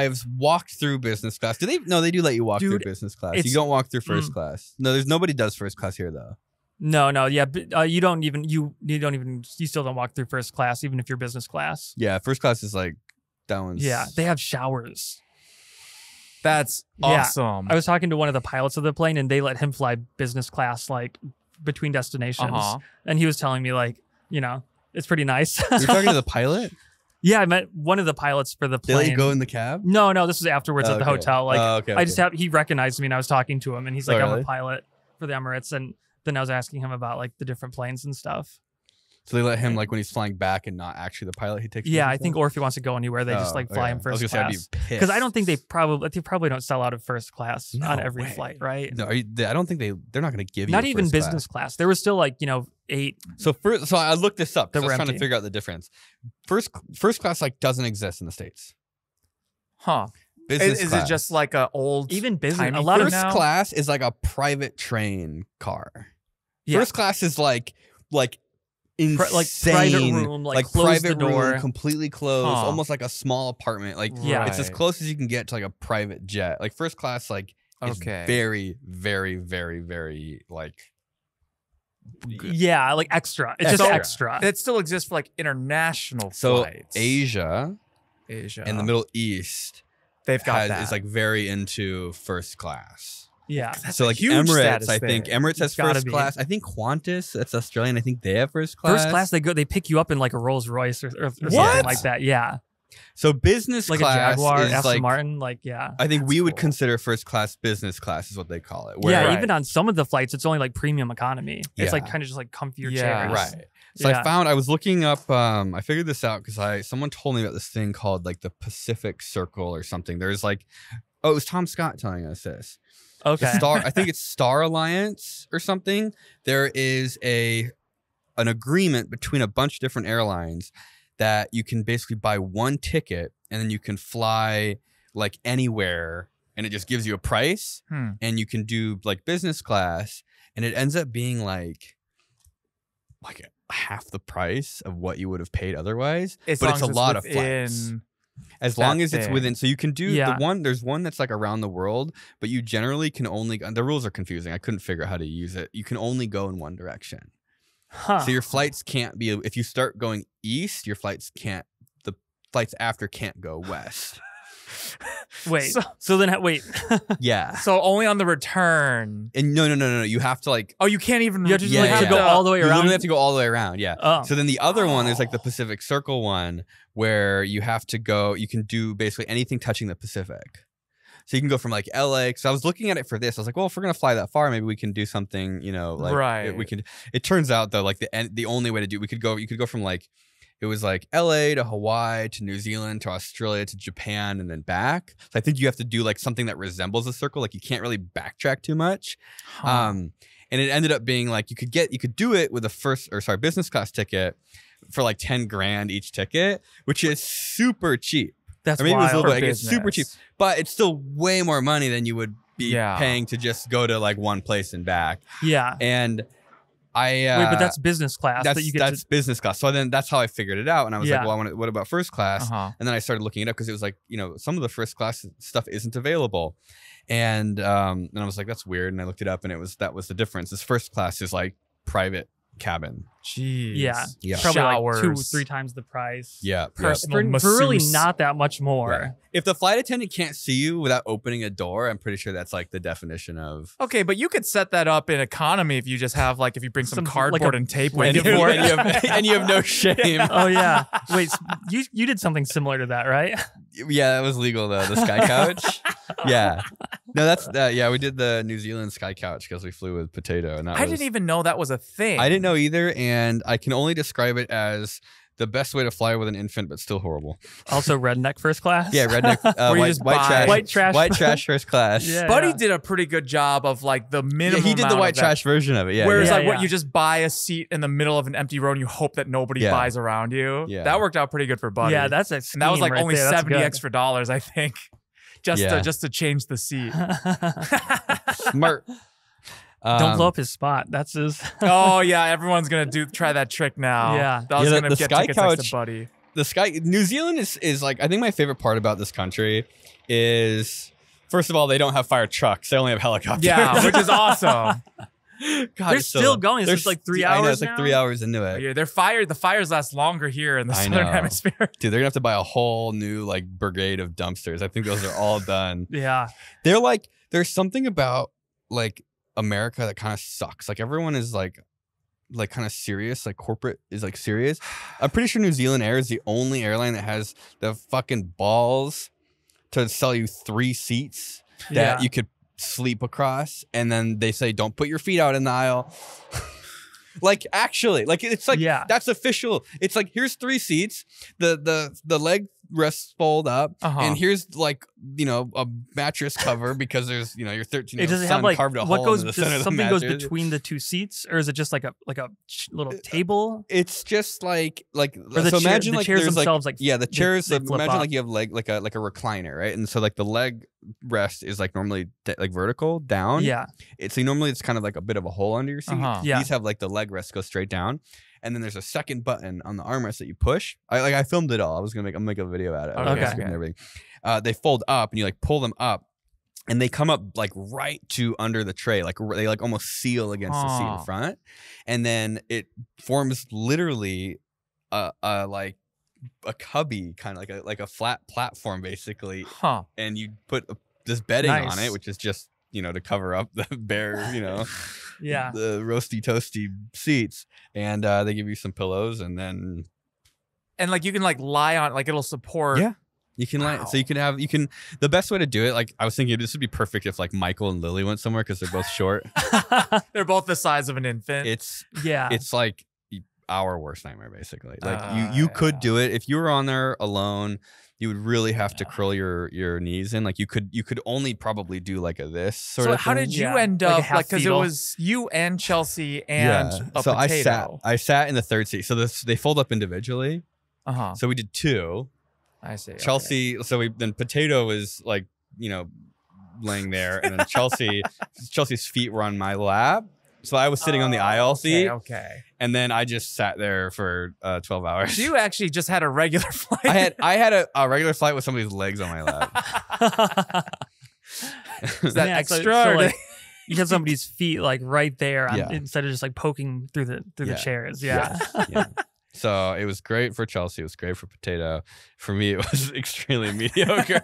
have walked through business class. Do they? No, they do let you walk through business class. You don't walk through first class. No, nobody does first class here though. No, yeah, but you still don't walk through first class even if you're business class. Yeah, first class is like that one's. Yeah, they have showers. That's awesome. I was talking to one of the pilots of the plane and they let him fly business class like between destinations. And he was telling me like, it's pretty nice. You're talking to the pilot? Yeah, I met one of the pilots for the plane. Did he go in the cab? No, this was afterwards at the hotel. Like he recognized me and I was talking to him and he's like, I'm a pilot for the Emirates. And then I was asking him about like the different planes and stuff. So they let him like when he's flying back and not actually the pilot. He takes. Yeah, I think, or if he wants to go anywhere, they just like fly him first class. Because I don't think they probably don't sell out of first class on every flight, right? No, I don't think they're not going to give you not even business class. There was still like 8. So I looked this up because I was trying to figure out the difference. First class like doesn't exist in the States. Huh? Is it just like a old even business? A lot of first class is like a private train car. First class is like insane, like private room, like close the door, room, completely closed, almost like a small apartment. Like it's as close as you can get to like a private jet. Like first class, like is very, very, very, very like. Good. Yeah, like extra. It's just extra. It still exists for like international flights. Asia, and the Middle East, they've got that. Is like very into first class. Yeah. So like Emirates, I think Emirates has first class. I think Qantas, that's Australian. I think they have first class. First class, they pick you up in like a Rolls Royce or something like that. Yeah. So business like class a Jaguar, is Aston like Martin, like I think we would consider first class business class is what they call it. Where, even on some of the flights, it's only like premium economy. It's like kind of just like comfier chairs. Right. So I was looking up. I figured this out because someone told me about this thing called like the Pacific Circle or something. There's like, it was Tom Scott telling us this. Okay. I think it's Star Alliance or something. There is an agreement between a bunch of different airlines that you can basically buy one ticket and then you can fly like anywhere and it just gives you a price and you can do like business class and it ends up being like half the price of what you would have paid otherwise. But it's a lot of flights. As long as it's within, so you can do there's one that's like around the world, but you generally can only, the rules are confusing. I couldn't figure out how to use it. You can only go in one direction. So your flights can't be, if you start going east, the flights after can't go west. Wait, so then wait. Yeah. So only on the return. And no. You have to like. Oh, you can't even. You have to go all the way around. You literally have to go all the way around. Yeah. Oh. So then the other one, there's like the Pacific Circle one where you have to go. You can do basically anything touching the Pacific. So you can go from like LA. So I was looking at it for this. I was like, well, if we're gonna fly that far, maybe we can do something. We can. It turns out though, like the only way to do, you could go from like. It was like LA to Hawaii to New Zealand to Australia to Japan and then back. So I think you have to do like something that resembles a circle. Like you can't really backtrack too much. And it ended up being like you could do it with a business class ticket for like 10 grand each ticket, which is super cheap. That's maybe it was a little bit. It's super cheap, but it's still way more money than you would be paying to just go to like one place and back. Yeah. And wait, but that's business class. That's business class. So then that's how I figured it out. And I was like, well, what about first class? And then I started looking it up because it was like, some of the first class stuff isn't available. And I was like, that's weird. And I looked it up and that was the difference. This first class is like private cabin. Jeez. Yeah. Probably like 2 or 3 times the price. Yeah. For really not that much more. Yeah. If the flight attendant can't see you without opening a door, I'm pretty sure that's like the definition of. Okay, but you could set that up in economy if you just have like, if you bring some cardboard and tape with you. And you have no shame. Oh yeah. Wait, you did something similar to that, right? Yeah, that was legal though. The Sky Couch. Yeah. No, that's we did the New Zealand Sky Couch because we flew with Potato, and I didn't even know that was a thing. I didn't know either, and I can only describe it as the best way to fly with an infant, but still horrible. Also, redneck first class. Yeah, redneck. White trash first class. Yeah, Buddy did a pretty good job of like the minimum. Yeah, he did the white trash version of it. Yeah. Whereas what you just buy a seat in the middle of an empty road and you hope that nobody buys around you. Yeah. That worked out pretty good for Buddy. Yeah, that's a scheme. And that was like right only there. $70 extra, I think. Just to change the seat. Smart. Don't blow up his spot. That's his. Oh yeah, everyone's gonna try that trick now. Yeah, I was gonna get Sky tickets Couch, next to Buddy. New Zealand is like, I think my favorite part about this country is, first of all, they don't have fire trucks. They only have helicopters. Yeah, which is awesome. God, they're still going. It's like 3 hours. I know, it's like 3 hours into it. Yeah, the fires last longer here in the southern hemisphere. Dude, they're gonna have to buy a whole new like brigade of dumpsters. I think those are all done. Yeah. They're like, there's something about like America that kind of sucks. Like everyone is like kind of serious. Like corporate is like serious. I'm pretty sure New Zealand Air is the only airline that has the fucking balls to sell you 3 seats that you could sleep across, and then they say don't put your feet out in the aisle. Like actually, like it's like that's official. It's like, here's 3 seats. The rests fold up, Uh-huh. and here's like a mattress cover because there's your 13-year-old Does it son have like carved a what hole goes? in the Does center of the something goes mattress. between the two seats, or is it just like a little table? It's just like Or the so chair- imagine the like chairs there's themselves, like like, the chairs. they flip Imagine up. like you have like a recliner, right? And so like the leg rest is like normally like vertical down. Yeah, So normally it's kind of like a bit of a hole under your seat. Uh-huh. Yeah. These have like the leg rest go straight down, and then there's a second button on the armrest that you push. I filmed it all. I'm make a video about it. Okay. And everything. They fold up, and you like pull them up, and they come up like right to under the tray, like they like almost seal against the seat in front, and then it forms literally like a cubby, kind of like a flat platform basically, Huh. and you put this bedding on Nice. it, which is just to cover up the bare yeah. the roasty toasty seats, and they give you some pillows, and then And like you can like lie on, like it'll support. Yeah. you can like so you can the best way to do it, like I was thinking this would be perfect if like Michael and Lily went somewhere because they're both short. They're both the size of an infant. it's Yeah. it's like our worst nightmare basically. Like you could do it if you were on there alone. You would really have to curl your knees in. Like you could only probably do like this sort so of how thing. did you Yeah, end like a up half because it fetal. was you and Chelsea and a so potato. I sat in the third seat. So they fold up individually. Uh-huh. So we did two. I see. okay. Chelsea, so then Potato was like, laying there, and then Chelsea's feet were on my lap. So I was sitting on the aisle seat, Okay. and then I just sat there for 12 hours. So you actually just had a regular flight. I had a regular flight with somebody's legs on my lap. Is that Yeah, extra? so, or like, you have somebody's feet like right there Yeah. instead of just like poking through the Yeah. chairs. Yeah. Yeah. So it was great for Chelsea. It was great for Potato. For me, it was extremely mediocre.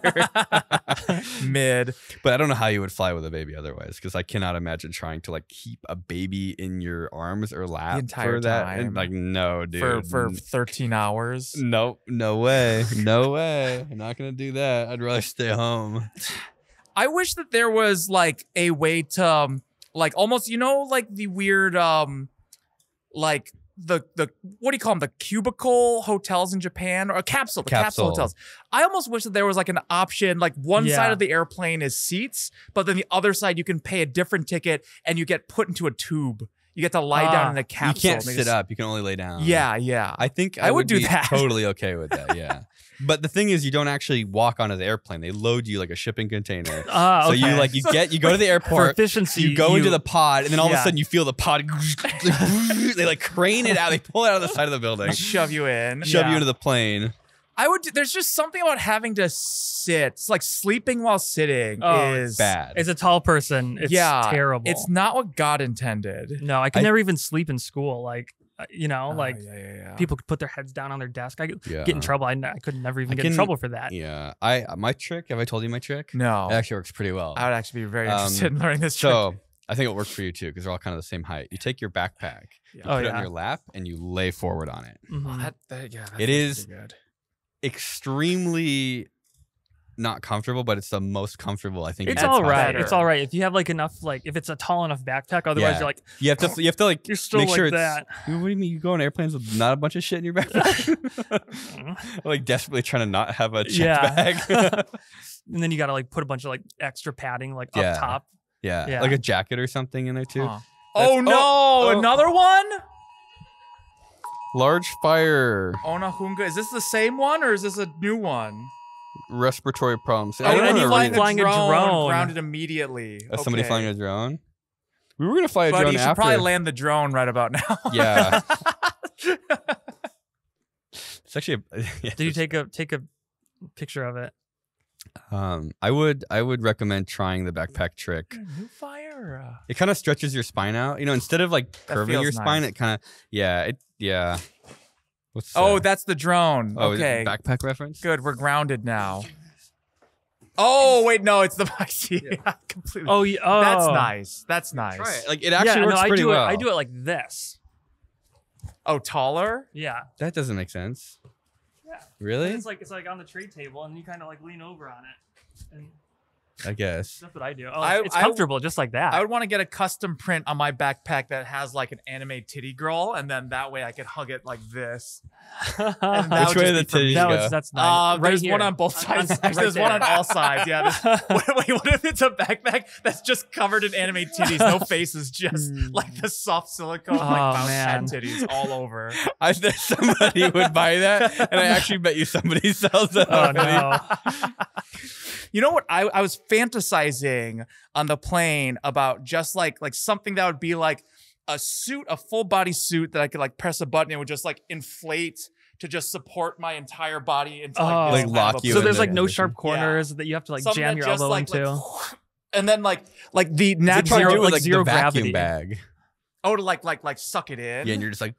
Mid. But I don't know how you would fly with a baby otherwise, because I cannot imagine trying to like keep a baby in your arms or lap entire for that. time. And, like, no, dude. For 13 hours. Nope, no way. No way. I'm not gonna do that. I'd rather stay home. I wish that there was like a way to like almost like the weird like the what do you call them, the cubicle hotels in Japan, or a capsule hotels. I almost wish that there was like an option, like one side Yeah. of the airplane is seats, but then the other side you can pay a different ticket and you get put into a tube. You get to lie down in a You capsule. can't and they sit just- up. You can only lay down. Yeah. I think I would do be that. Totally okay with that. Yeah. But the thing is, you don't actually walk onto the airplane. They load you like a shipping container. So you okay. you go to the for airport. efficiency. You go into the pod, and then all of a Yeah. sudden you feel the pod. They like crane it out. They pull it out of the side of the building, shove you in. shove Yeah. you into the plane. There's just something about having to sit. It's like sleeping while sitting Oh, is Bad. As a tall person, it's terrible. It's not what God intended. No, I could never even sleep in school. Like, like yeah. people could put their heads down on their desk. I could Yeah. get in trouble. I could never even I get in can- trouble for that. Yeah. My trick. Have I told you my trick? No, It actually works pretty well. I would actually be very interested in learning this trick. So I think it works for you too, because they're all kind of the same height. You take your backpack, you Oh, put it yeah. on your lap, and you lay forward on it. Mhm. Oh, that It is- pretty good. Extremely not comfortable, but it's the most comfortable I think. It's you can all right. possibly- It's all right if you have like enough, like if it's a tall enough backpack. Otherwise, Yeah. you're like You have to like you're still make like sure it's. that. What do you mean? You go on airplanes with not a bunch of shit in your backpack? Like desperately trying to not have a checked Yeah. bag. And then you got to like put a bunch of like extra padding like Yeah. up top. Yeah, Yeah. like a jacket or something in there too. Huh. That's- Oh no! oh. Another one? Large fire, Onahunga. Is this the same one or is this a new one? respiratory problems. Oh, I don't and know you how to flying read it. a drone. grounded immediately. Somebody Okay. flying a drone. We were gonna fly a But drone you should after. probably land the drone right about now. Yeah. It's actually. Yeah, Did you take a picture of it? I would recommend trying the backpack trick. New fire. It kind of stretches your spine out. Instead of like That curving feels your spine, nice. it kind of yeah. What's Oh, that's the drone. oh, is it Okay. backpack reference? Good. We're grounded now. Oh wait, no, it's the I see. Completely. Oh, yeah. Oh, That's nice. That's nice. Try it. Like it actually yeah, works no, pretty well. I do it like this. Oh, taller? Yeah. That doesn't make sense. Yeah. Really? It's like on the tray table, and you kind of like lean over on it. And I guess. That's what I do. It's comfortable just like that. I would want to get a custom print on my backpack that has like an anime titty girl, and then that way I could hug it like this. Which way the titties go? That's nice. There's one on both sides. There's one on all sides. Yeah. Wait, what if it's a backpack that's just covered in anime titties, no faces, just like the soft silicone, like mouse pad titties all over? I bet somebody would buy that, and I actually bet you somebody sells that. Oh no. You know what? I was fantasizing on the plane about just like something that would be like a suit, a full body suit that I could like press a button and it would just like inflate to just support my entire body into like, lock you. So there's like no sharp corners that you have to like something jam your elbow into. And then like the Zero, zero, like zero the vacuum gravity bag. Oh, to like suck it in. Yeah, and you're just like.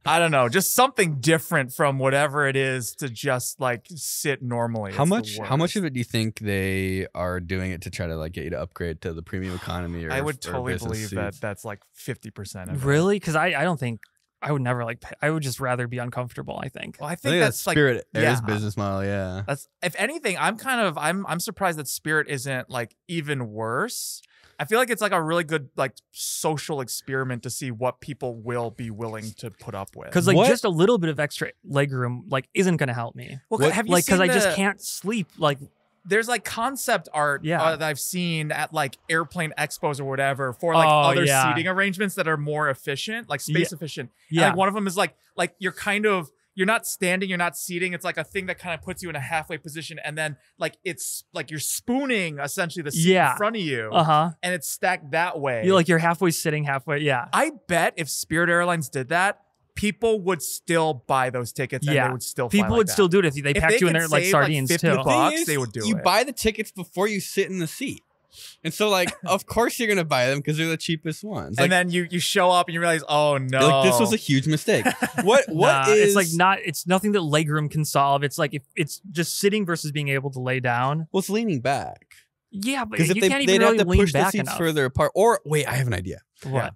I don't know, just something different from whatever it is to just like sit normally. How much of it do you think they are doing it to try to like get you to upgrade to the premium economy? Or I would totally business believe seats? that's like 50% of it. Really? Because I don't think I would never like. I would just rather be uncomfortable. I think. Well, I I think think that's like Spirit Air's business model. Yeah. That's, if anything, I'm surprised that Spirit isn't like even worse. I feel like it's like a really good like social experiment to see what people will be willing to put up with. Because like just a little bit of extra legroom like isn't going to help me. Well, have you like seen because I just can't sleep. Like there's like concept art that I've seen at like airplane expos or whatever for like other seating arrangements that are more efficient, like space efficient. Yeah. And like one of them is like you're not standing, you're not seating. It's like a thing that kind of puts you in a halfway position. And then like, it's like you're spooning essentially the seat in front of you. And it's stacked that way. You're halfway sitting, halfway. Yeah. I bet if Spirit Airlines did that, people would still buy those tickets and they would still fly people would still do it if they packed you in there like sardines like too. $50, they would do it. You buy the tickets before you sit in the seat. And so, like, of course you're gonna buy them because they're the cheapest ones. Like, and then you show up and you realize, oh no, like this was a huge mistake. What is? It's like not. It's nothing that legroom can solve. It's like if it's just sitting versus being able to lay down. Well, it's leaning back. Yeah, but because you can't even really lean push back the seats enough. further apart. Or wait, I have an idea. What?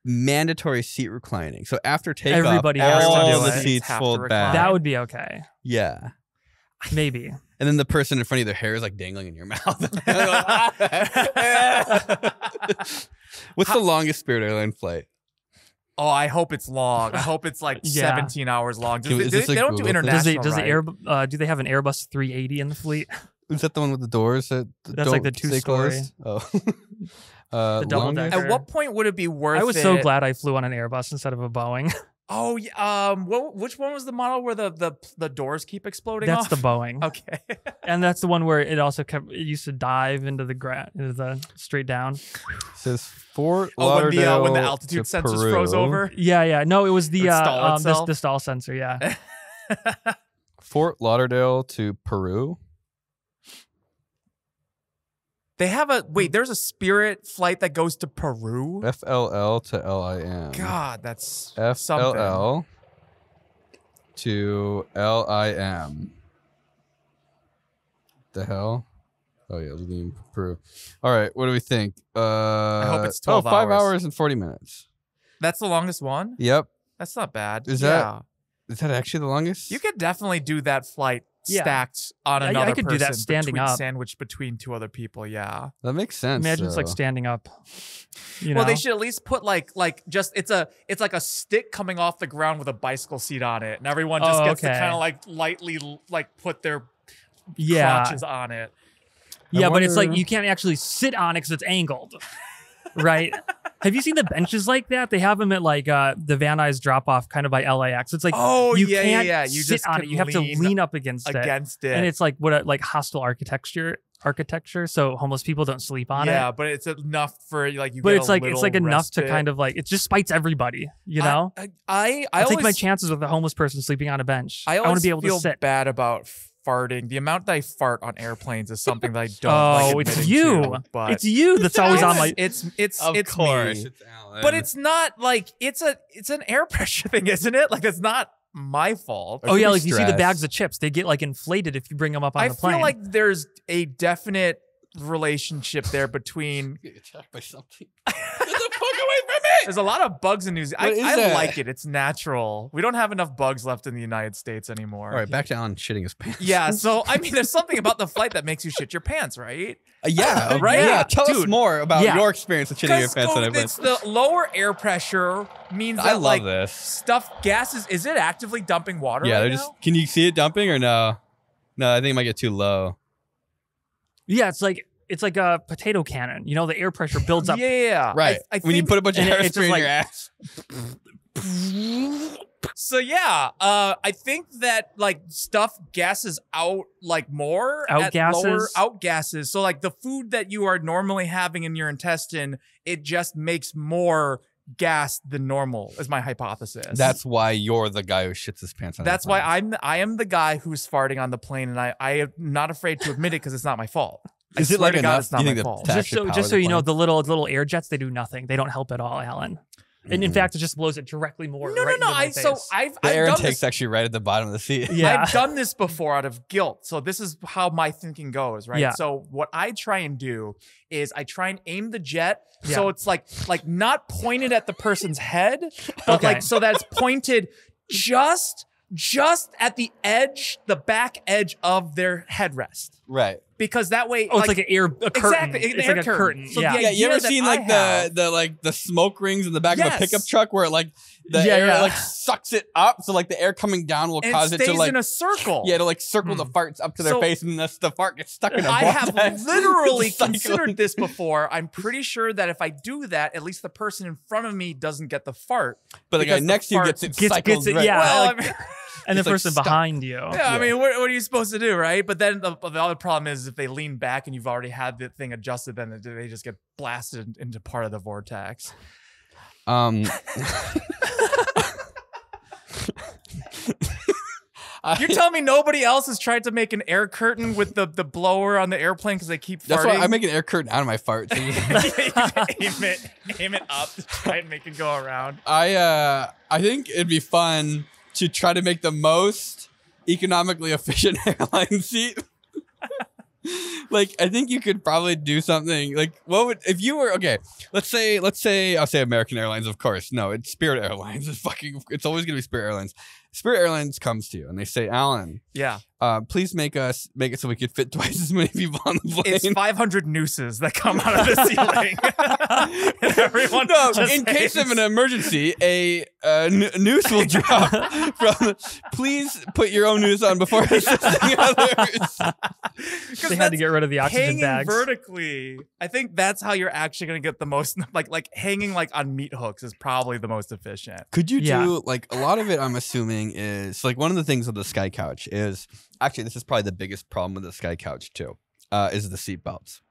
Mandatory seat reclining. So after takeoff, everybody has to all do the it. seats fold back. That would be okay. Yeah. Maybe. And then the person in front of you, their hair is like dangling in your mouth. What's the longest Spirit Airline flight? Oh, I hope it's long. I hope it's like 17 hours long. They don't do international. Do they have an Airbus 380 in the fleet? Is that the one with the doors? That's like the 2-story. Oh. The double decker. At what point would it be worth it? I was so glad I flew on an Airbus instead of a Boeing. Oh, yeah. Which one was the model where the doors keep exploding off? That's the Boeing. Okay. And that's the one where it also used to dive into the straight down. It says Fort Lauderdale when the altitude sensors Peru. froze over. Yeah. No, it was the the stall sensor. Yeah. Fort Lauderdale to Peru. They have there's a Spirit flight that goes to Peru. FLL to LIM. God, that's FLL something. to LIM. The hell? Oh yeah, leaving Peru. All right, what do we think? I hope it's 12 hours. 5 hours and 40 minutes. That's the longest one? Yep. That's not bad. Is that actually the longest? You could definitely do that flight stacked on another I could do that standing up. Sandwiched between two other people, yeah. That makes sense. Imagine it's like standing up. Well, they should at least put like just it's like a stick coming off the ground with a bicycle seat on it, and everyone just gets to kind of like lightly like put their crotches on it. Yeah, but it's like you can't actually sit on it because it's angled, right? Have you seen the benches like that? They have them at like the Van Nuys drop off kind of by LAX. It's like you can't you sit just on it. You have to lean up against it. And it's like like hostile architecture. So homeless people don't sleep on it. Yeah, but it's enough for like you. But get it's like enough respite. to kind of like it just spites everybody. You know. I take my chances with a homeless person sleeping on a bench. I want to be able to sit. Bad about farting. The amount that I fart on airplanes is something that I don't. Like it's you. It's you that's always on my. It's of course. Me. It's Alan. But it's not like it's an air pressure thing, isn't it? Like it's not my fault. Oh yeah, like you see the bags of chips, they get like inflated if you bring them up on the plane. I feel like there's a definite relationship there between. Get attacked by something. away from me. There's a lot of bugs in New Zealand. I that? like it. It's natural. We don't have enough bugs left in the United States anymore. All right, back to Alan shitting his pants. Yeah, so I mean, there's something about the flight that makes you shit your pants, right? Yeah, Right? Yeah, tell us Dude. more about Yeah. your experience with shitting your pants on It's airplanes. the lower air pressure means that I love like this. stuff gases. Is it actively dumping water? Yeah, right they're now? just. Can you see it dumping or no? No, I think it might get too low. Yeah, it's like a potato cannon. You know, the air pressure builds up. Yeah, Right. I when you think- put a bunch of and it's hairspray in just your ass. So yeah, I think that like stuff gases out like more at lower Outgasses? outgasses. So like the food that you are normally having in your intestine, it just makes more gas than normal. Is my hypothesis. That's why you're the guy who shits his pants on. That's why airplanes. I am the guy who's farting on the plane, and I am not afraid to admit it because it's not my fault. I Is it swear like to God, enough? it's not You my think fault. that- Just actually so power the you know, plane. the little air jets, they do nothing. They don't help at all, Alan. And in fact, it just blows it directly more. No, right no, no. into my So face. I've The air done intake's this. actually right at the bottom of the seat. Yeah. I've done this before out of guilt. So this is how my thinking goes, right? Yeah. So what I try and do is I try and aim the jet Yeah. so it's like not pointed at the person's head, but Okay. like so that it's pointed just at the edge, the back edge of their headrest. Right. Because that way, Oh, it's like a curtain. Exactly, an It's air like a curtain. So Yeah. the Yeah, you ever idea that seen I like have- the smoke rings in the back of a Yes. pickup truck where like the Yeah, air yeah. like sucks it up, so like the air coming down will and cause it it stays to like in a circle. to like circle the farts up to their So- face, and the fart gets stuck in a I have vortex. literally It's cycling. considered this before. I'm pretty sure that if I do that, at least the person in front of me doesn't get the fart. But the guy because the next to you fart gets it gets cycled it, right. yeah. Well, like- I mean, and the It's, like, person stuck. behind you. yeah, I mean, what are you supposed to do, right? But then the other problem is if they lean back and you've already had the thing adjusted, then they just get blasted into part of the vortex. You're telling me nobody else has tried to make an air curtain with the blower on the airplane because they keep farting? That's why I make an air curtain out of my farts. aim it up to try and make it go around. I think it'd be fun to try to make the most economically efficient airline seat. Like, I think you could probably do something like, what would, if you were, okay, let's say I'll say American Airlines, of course. No, it's Spirit Airlines. It's always gonna be Spirit Airlines. Spirit Airlines comes to you and they say, Alan, Yeah. please make it so we could fit twice as many people on the plane. It's 500 nooses that come out of the ceiling. And everyone No, just in case of hangs. an emergency, a noose will drop from. Please put your own noose on before assisting others. They had to get rid of the oxygen hanging bags. vertically. I think that's how you're actually going to get the most. Like hanging like on meat hooks is probably the most efficient. Could you Yeah. do like a lot of it? I'm assuming is like one of the things with the Sky Couch is actually this is probably the biggest problem with the Sky Couch too, is the seat belts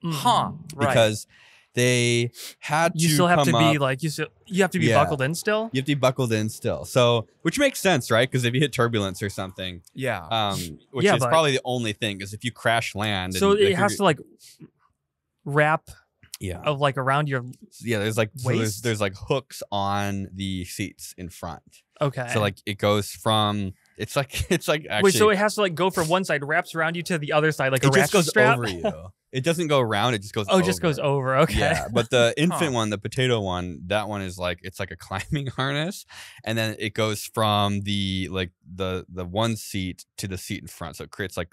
Huh? Right. because they had You to still have to come be up- like you have to be Yeah. buckled in still. you have to be buckled in still. So which makes sense, right? Because if you hit turbulence or something, yeah. which Yeah, is but- probably the only thing is if you crash land. So and, it has to like wrap yeah. of like around your Yeah, there's like so waist? there's like hooks on the seats in front. okay. So like it goes from it's like actually wait, so it has to like go from one side, wraps around you to the other side, like a it just ratchet goes strap. over you. It doesn't go around, it just goes Oh, over. it just goes over. Okay. Yeah, but the infant Huh. one, the potato one, that one is like it's like a climbing harness, and then it goes from the like the one seat to the seat in front, so it creates like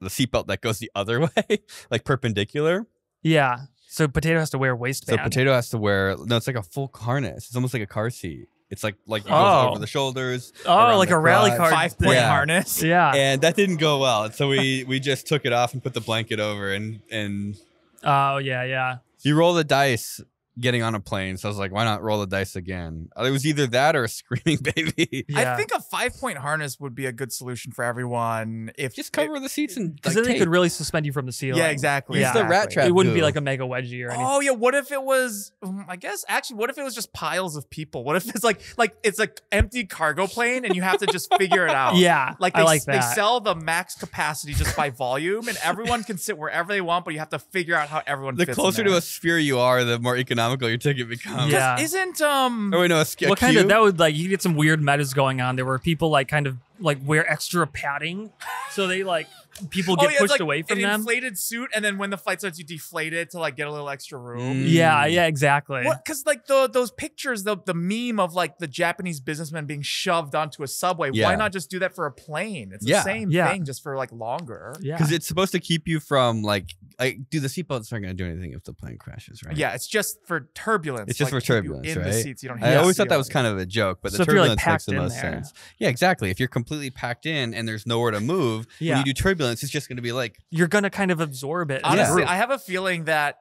the seatbelt that goes the other way, like perpendicular. Yeah. So potato has to wear a So waistband. potato has to wear it's like a full harness. It's almost like a car seat. It's like it goes Oh. over the shoulders. Oh, around like the a rally crotch. car 5-point Yeah. harness. Yeah. And that didn't go well. And so we just took it off and put the blanket over and Oh yeah, yeah. you roll the dice getting on a plane. So I was like, why not roll the dice again? It was either that or a screaming baby. Yeah. I think a 5-point harness would be a good solution for everyone. If Just cover the seats and because like, then they tape. could really suspend you from the ceiling. Yeah, exactly. Use the rat exactly. trap. It wouldn't be goo. like a mega wedgie or anything. Oh yeah, what if it was? I guess actually, what if it was just piles of people? What if it's like it's an empty cargo plane and you have to just figure it out? Yeah, like I like they that. sell the max capacity just by volume, and everyone can sit wherever they want, but you have to figure out how everyone. The fits closer in to there. a sphere you are, the more economical astronomical your ticket becomes. Yeah. Isn't Oh wait, no, what kind of that would like you get some weird metas going on there where people like kind of like wear extra padding, so they like people get pushed like away from an them. inflated suit, and then when the flight starts, you deflate it to like get a little extra room. Yeah, exactly. Because like those pictures, the meme of like the Japanese businessman being shoved onto a subway. Yeah. Why not just do that for a plane? It's the same thing, just for like longer. Yeah, because it's supposed to keep you from like do the seatbelts aren't going to do anything if the plane crashes, right? Yeah, it's just for turbulence. It's just like, for turbulence, in right? the seats. You don't. I always thought that was kind of a joke, but So the if you're, like, turbulence makes packed the in most there. sense. Yeah, exactly. If you're completely packed in and there's nowhere to move, when you do turbulence, it's just going to be like you're gonna kind of absorb it. Honestly, I have a feeling that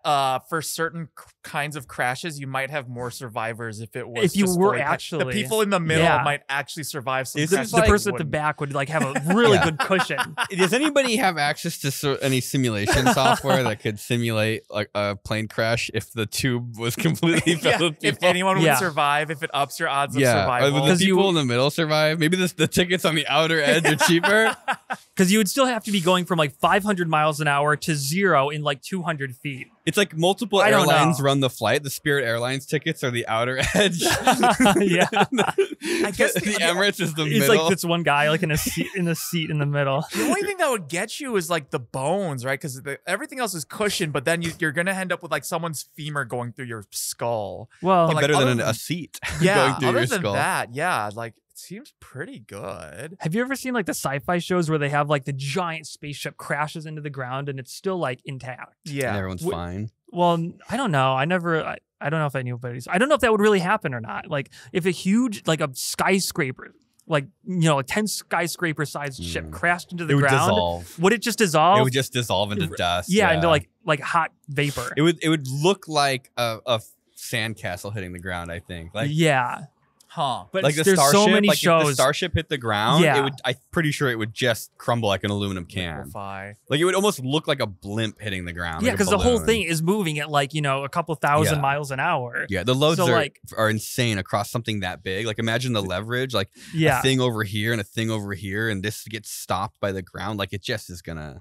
for certain kinds of crashes, you might have more survivors if it was. If you just were for, like, actually- the people in the middle might actually survive. Some It's crashes just the that person at the wouldn't. back would like have a really Yeah. good cushion. Does anybody have access to any simulation software that could simulate like a plane crash if the tube was completely filled with If people? anyone would Yeah. survive, if it ups your odds of Or survival. would the 'Cause people you- in the middle survive? Maybe the tickets on the outer edge are cheaper. Because you would still have to be going from like 500 miles an hour to 0 in like 200 feet. It's like multiple I don't airlines know. run the flight. The Spirit Airlines tickets are the outer edge. Yeah. I guess the Emirates is the It's middle. like this one guy like in a seat in the middle. The only thing that would get you is like the bones, right? Because everything else is cushioned, but then you're gonna end up with like someone's femur going through your skull. Well, But, like, better other than than- a seat Yeah, going through other your than skull. that, yeah, like it seems pretty good. have you ever seen like the sci-fi shows where they have like the giant spaceship crashes into the ground and it's still like intact? And Yeah, everyone's fine. Well, I don't know. I don't know if anybody's. I don't know if that would really happen or not. Like if a huge like a skyscraper, like a 10 skyscraper sized ship crashed into the It would ground, dissolve. would it just dissolve? It would just dissolve into dust. yeah, into like hot vapor. it would look like a sandcastle hitting the ground. I think like yeah, huh? but like the there's starship. so many like if the shows. starship hit the ground, Yeah. it would. I'm pretty sure it would just crumble like an aluminum can. Liquefy. Like it would almost look like a blimp hitting the ground. Yeah, like a because the whole balloon. thing is moving at like a couple thousand Yeah. miles an hour. Yeah, the loads So, like- are insane across something that big. Like imagine the leverage, like Yeah, a thing over here and a thing over here, and this gets stopped by the ground. Like it just is gonna.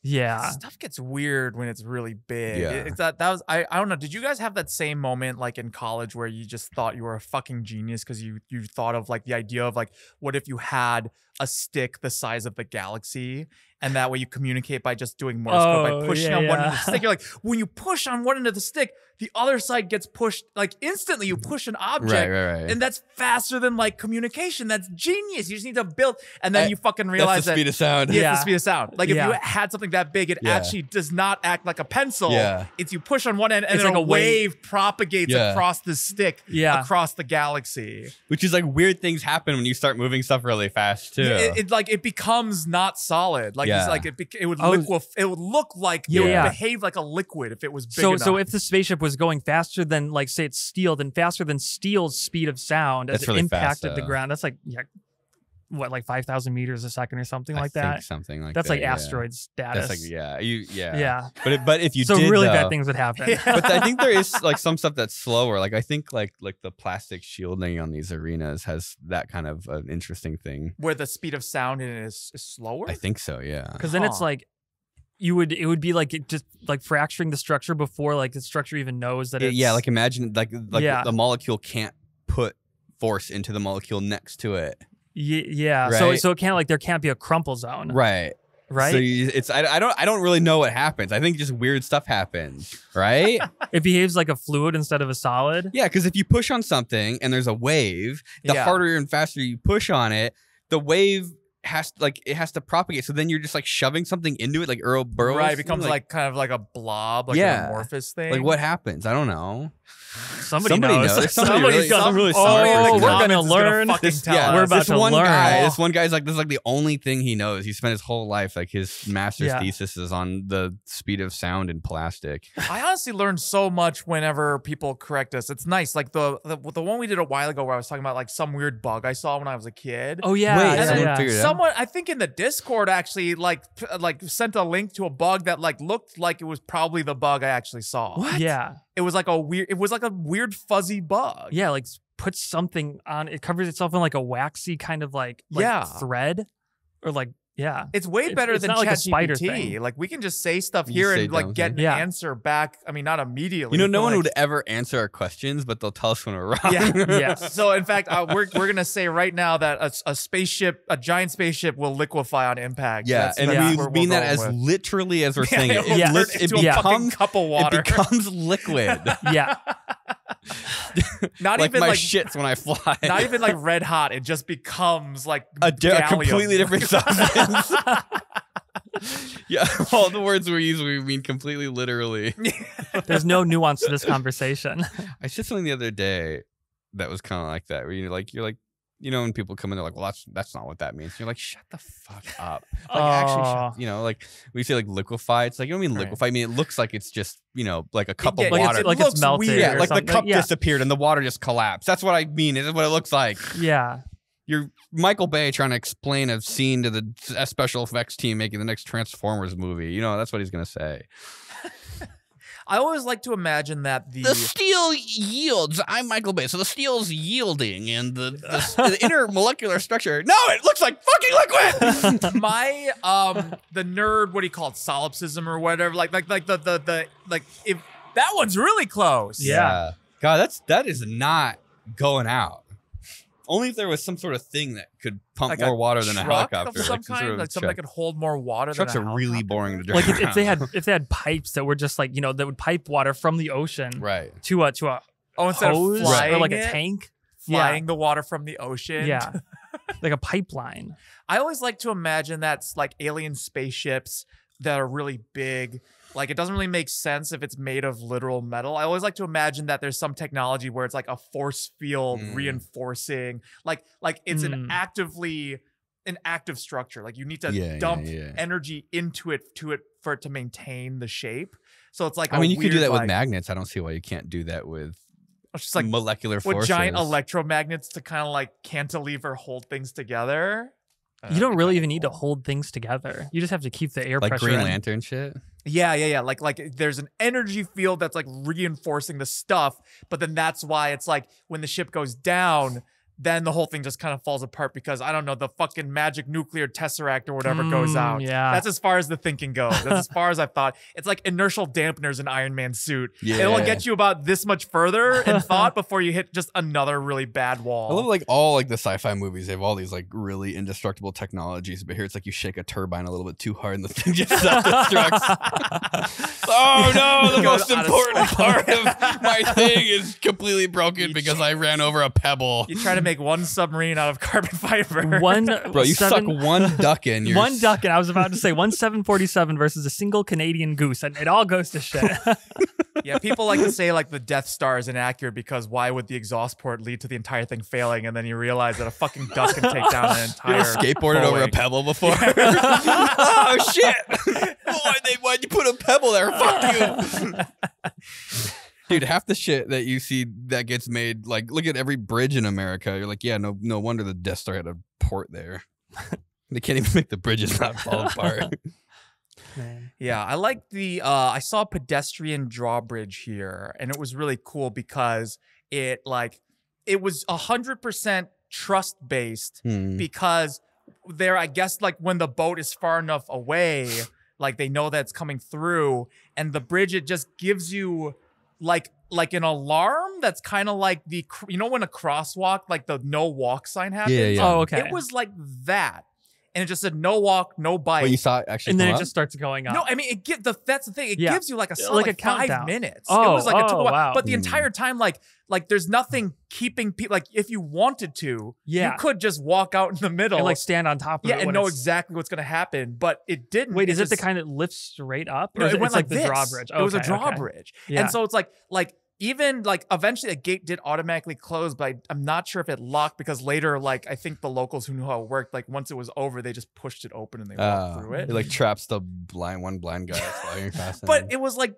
yeah. Stuff gets weird when it's really big. Yeah. It's that was I don't know. Did you guys have that same moment like in college where you just thought you were a fucking genius because you thought of like the idea of like what if you had a stick the size of the galaxy and that way you communicate by just doing Morse code by Oh, pushing yeah, on one end of the yeah. stick. You're like when you push on one end of the stick, the other side gets pushed like instantly. You push an object. Right. And that's faster than like communication. That's genius. You just need to build, and then you fucking realize That's the that speed of sound. yeah, Yeah. it's the speed of sound. Like if Yeah. you had something that big, it Yeah. actually does not act like a pencil. Yeah. It's you push on one end and It's then like a a wave. wave propagates Yeah. across the stick, Yeah. across the galaxy. Which is like weird things happen when you start moving stuff really fast too. It becomes not solid. Like Yeah. it's like it would Oh. it would look like Yeah, it would yeah. behave like a liquid if it was big So enough. so if the spaceship was going faster than like say it's steel, then faster than steel's speed of sound as That's it really fast, impacted the though. ground. That's like what like 5,000 meters a second or something I like think that. something like That's that. like yeah. asteroid status. That's like yeah. Yeah. But if you So did really though, bad things would happen. but I think there is like some stuff that's slower. Like I think like the plastic shielding on these arenas has that kind of an interesting thing. where the speed of sound in it is slower. I think so. Yeah. Because then it's Huh. like it would be like it just like fracturing the structure before like the structure even knows that it's Yeah. Like imagine like Yeah. the molecule can't put force into the molecule next to it. yeah. Right. So it can't like there can't be a crumple zone. Right. Right. So I don't really know what happens. I think just weird stuff happens. Right. It behaves like a fluid instead of a solid. Yeah, because if you push on something and there's a wave, the Yeah. harder and faster you push on it, the wave has to propagate. So then you're just like shoving something into it, like Earl Burroughs. Right, it becomes like kind of like a blob, like Yeah. an amorphous thing. like what happens? I don't know. Somebody Somebody knows. knows. Somebody really- some really smart oh, person we're knows. gonna Comments is gonna learn. fucking This, tell yeah, us. We're about this to one learn. guy. Oh. This one guy's like this is like the only thing he knows. He spent his whole life like his master's Yeah. thesis is on the speed of sound in plastic. I honestly learned so much whenever people correct us. It's nice. Like the one we did a while ago where I was talking about like some weird bug I saw when I was a kid. Oh yeah. Wait, yeah, someone yeah. figured it out? Someone, I think in the Discord actually like sent a link to a bug that like looked like it was probably the bug I actually saw. Yeah. It was like a weird fuzzy bug. Yeah, like put something on it covers itself in like a waxy kind of like Yeah. thread or like Yeah. It's way better it's than not like a spider ChatGPT. thing. Like we can just say stuff You here say and like dumb get an things. Yeah. answer back. I mean, not immediately. You know, no but, one like, would ever answer our questions, but they'll tell us when we're wrong. Yeah. Yeah. So in fact, we're gonna say right now that a spaceship, a giant spaceship, will liquefy on impact. Yeah, and that's we where mean we're that as going with. literally as we're saying it. It'll Yeah. turn It into a fucking becomes cup of water. It becomes liquid. Yeah. Not like even my like shits when I fly. not even like red hot. It just becomes like a gallium. completely different substance. Yeah, all the words we use, we mean completely literally. There's no nuance to this conversation. I said something the other day that was kind of like that, where you're like, you know, when people come in, they're like, well, that's not what that means. And you're like, shut the fuck up. Like, actually, you know, like we say like liquefy. It's like, you don't mean liquefy. I mean, it looks like it's just, you know, like a cup of like water. Like it's melted. Yeah, or like the something. cup Yeah. disappeared and the water just collapsed. That's what I mean. Is what it looks like. Yeah. You're Michael Bay trying to explain a scene to the special effects team making the next Transformers movie. You know, that's what he's going to say. I always like to imagine that the steel yields. I'm Michael Bay. So the steel's yielding and the intermolecular structure. No, it looks like fucking liquid. my the nerd, what do you call it, solipsism or whatever, like the if that one's really close. Yeah. God, that is not going out. Only if there was some sort of thing that could pump Like more water than a truck helicopter. of some some kind, sort of like something that truck. could hold more water Trucks than a are really helicopter. boring to drive. Like if they had pipes that were just like, you know, that would pipe water from the ocean right. to a Oh, instead hose of flying or like a it, tank. flying the water from the ocean. Yeah. Like a pipeline. I always like to imagine that's like alien spaceships that are really big. Like, it doesn't really make sense if it's made of literal metal. I always like to imagine that there's some technology where it's like a force field reinforcing, like it's an active structure. Like, you need to dump energy into it for it to maintain the shape. So it's like, I mean, you could do that with like, magnets. I don't see why you can't do that with it's just like molecular with forces. giant electromagnets to kind of like cantilever hold things together. You don't really even need to hold things together. You just have to keep the air like pressure Green in. Lantern shit. Yeah. Like there's an energy field that's like reinforcing the stuff, but then that's why it's like when the ship goes down, then the whole thing just kind of falls apart because, I don't know, the fucking magic nuclear tesseract or whatever goes out. Yeah. That's as far as the thinking goes. That's as far as I've thought. It's like inertial dampeners in Iron Man's suit. Yeah. It'll get you about this much further in thought before you hit just another really bad wall. I love like all like the sci-fi movies. They have all these like really indestructible technologies, but here it's like you shake a turbine a little bit too hard and the thing just self-destructs. Oh no, the most important part of my thing is completely broken because I ran over a pebble. You try to make one submarine out of carbon fiber. Bro, you suck one duck in. One duck, and I was about to say 747 versus a single Canadian goose, and it all goes to shit. Yeah, people like to say like the Death Star is inaccurate because why would the exhaust port lead to the entire thing failing? And then you realize that a fucking duck can take down an entire. You ever skateboarded over a pebble before? Oh shit! Why'd you put a pebble there? Fuck you! Dude, half the shit that you see that gets made, like, look at every bridge in America. You're like, yeah, no wonder the Death Star had a port there. They can't even make the bridges not fall apart. Man. Yeah, I like the. I saw a pedestrian drawbridge here, and it was really cool because it was 100% trust based because there, I guess, like when the boat is far enough away, like they know that it's coming through, and the bridge, it just gives you like an alarm that's kind of like the, you know, when a crosswalk, like the no walk sign happens. Yeah. Oh, okay. It was like that, and it just said no walk, no bike. Wait, you saw it actually And then come it up? just starts going up. No, I mean that's the thing. It gives you like a solid Like a 5 countdown. minutes. Oh, it was like wow. But the entire time, like there's nothing keeping people. Like if you wanted to, Yeah. you could just walk out in the middle, and like stand on top of it. and when know it's- exactly what's gonna happen. But it didn't. Wait, is it the just- kind that lifts straight up? Or No, is it went it's like the this. drawbridge. It was a Okay, drawbridge, Yeah. and so it's like even like eventually a gate did automatically close, but I'm not sure if it locked because later, like I think the locals who knew how it worked, like once it was over, they just pushed it open and they walked through it. It like traps the one blind guy that's flying fast. But it was like,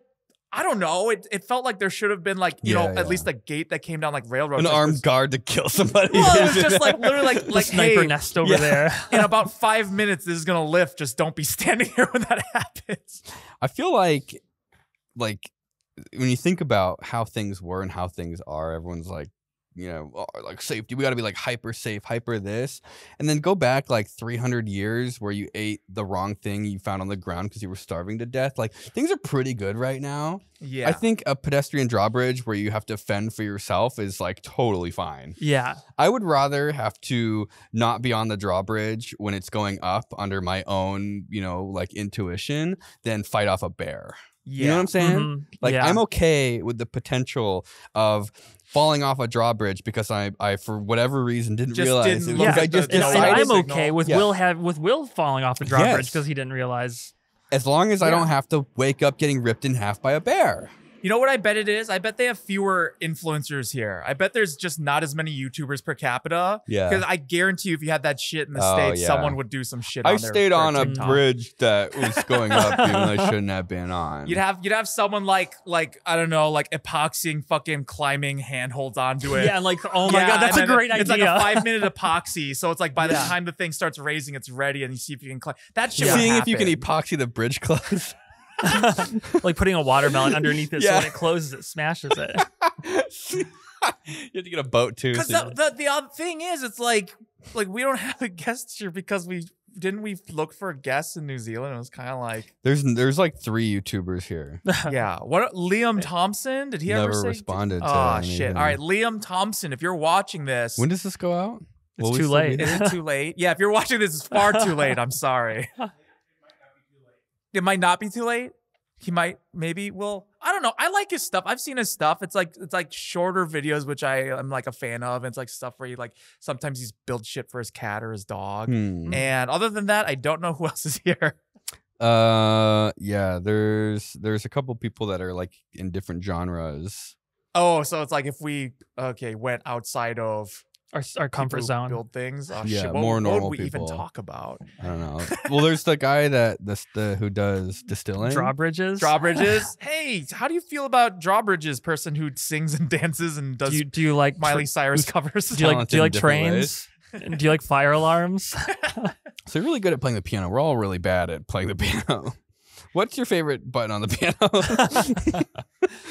I don't know. It felt like there should have been like, you know, at least a gate that came down like railroad. an armed guard to kill somebody. Well, it was just like literally like The sniper hey, nest over there. in about 5 minutes, this is gonna lift. Just don't be standing here when that happens. I feel like when you think about how things were and how things are, everyone's like, like safety. We got to be like hyper safe, hyper this, and then go back like 300 years where you ate the wrong thing you found on the ground because you were starving to death. Like things are pretty good right now. Yeah, I think a pedestrian drawbridge where you have to fend for yourself is like totally fine. Yeah, I would rather have to not be on the drawbridge when it's going up under my own, like intuition than fight off a bear. Yeah. You know what I'm saying? Mhm. Like Yeah. I'm okay with the potential of falling off a drawbridge because I for whatever reason didn't Just realize didn't it. look Like, at I just the- and, decided and I'm signal. okay with Yeah. Will falling off the drawbridge Yes. because he didn't realize. as long as I Yeah. don't have to wake up getting ripped in half by a bear. You know what I bet it is? I bet they have fewer influencers here. I bet there's just not as many YouTubers per capita. Yeah. Because I guarantee you, if you had that shit in the Oh, States, yeah. someone would do some shit. I on there stayed for on a TikTok. bridge that was going up even though I shouldn't have been on. You'd have someone like I don't know, like epoxying fucking climbing handholds onto it. Yeah, and like, oh my Yeah, god, that's a and then great idea. It's like a 5-minute epoxy, so it's like by the Yeah. time the thing starts raising, it's ready, and you see if you can climb. That shit. Yeah. would Seeing if you can happen. epoxy the bridge closed. Like putting a watermelon underneath it so Yeah. when it closes, it smashes it. You have to get a boat too. Because so- the other thing is, it's like we don't have a guest here because we look for guests in New Zealand. It was kind of like, There's like 3 YouTubers here. yeah. What Liam Thompson? Did he ever Never say? responded to Oh shit! anything. All right, Liam Thompson. If you're watching this, When does this go out? It's Will we too still be late. here? is it too late? Yeah, if you're watching this, it's far too late. I'm sorry. It might not be too late. He might, maybe will. I don't know. I like his stuff. I've seen his stuff. It's like shorter videos, which I'm like a fan of. It's like stuff where he like sometimes he's build shit for his cat or his dog. Hmm. And other than that, I don't know who else is here. Yeah, there's a couple people that are like in different genres. Oh, so it's like if we went outside of Our comfort people who zone. build things. Oh, Yeah, shit. more what normal would we even people. talk about? I don't know. Well, there's the guy who does distilling. Drawbridges. Drawbridges. Hey, how do you feel about Drawbridges? Person who sings and dances and does Do you like Miley Cyrus covers. Do you like talented in different trains? Do you like fire alarms? So you're really good at playing the piano. We're all really bad at playing the piano. What's your favorite button on the piano?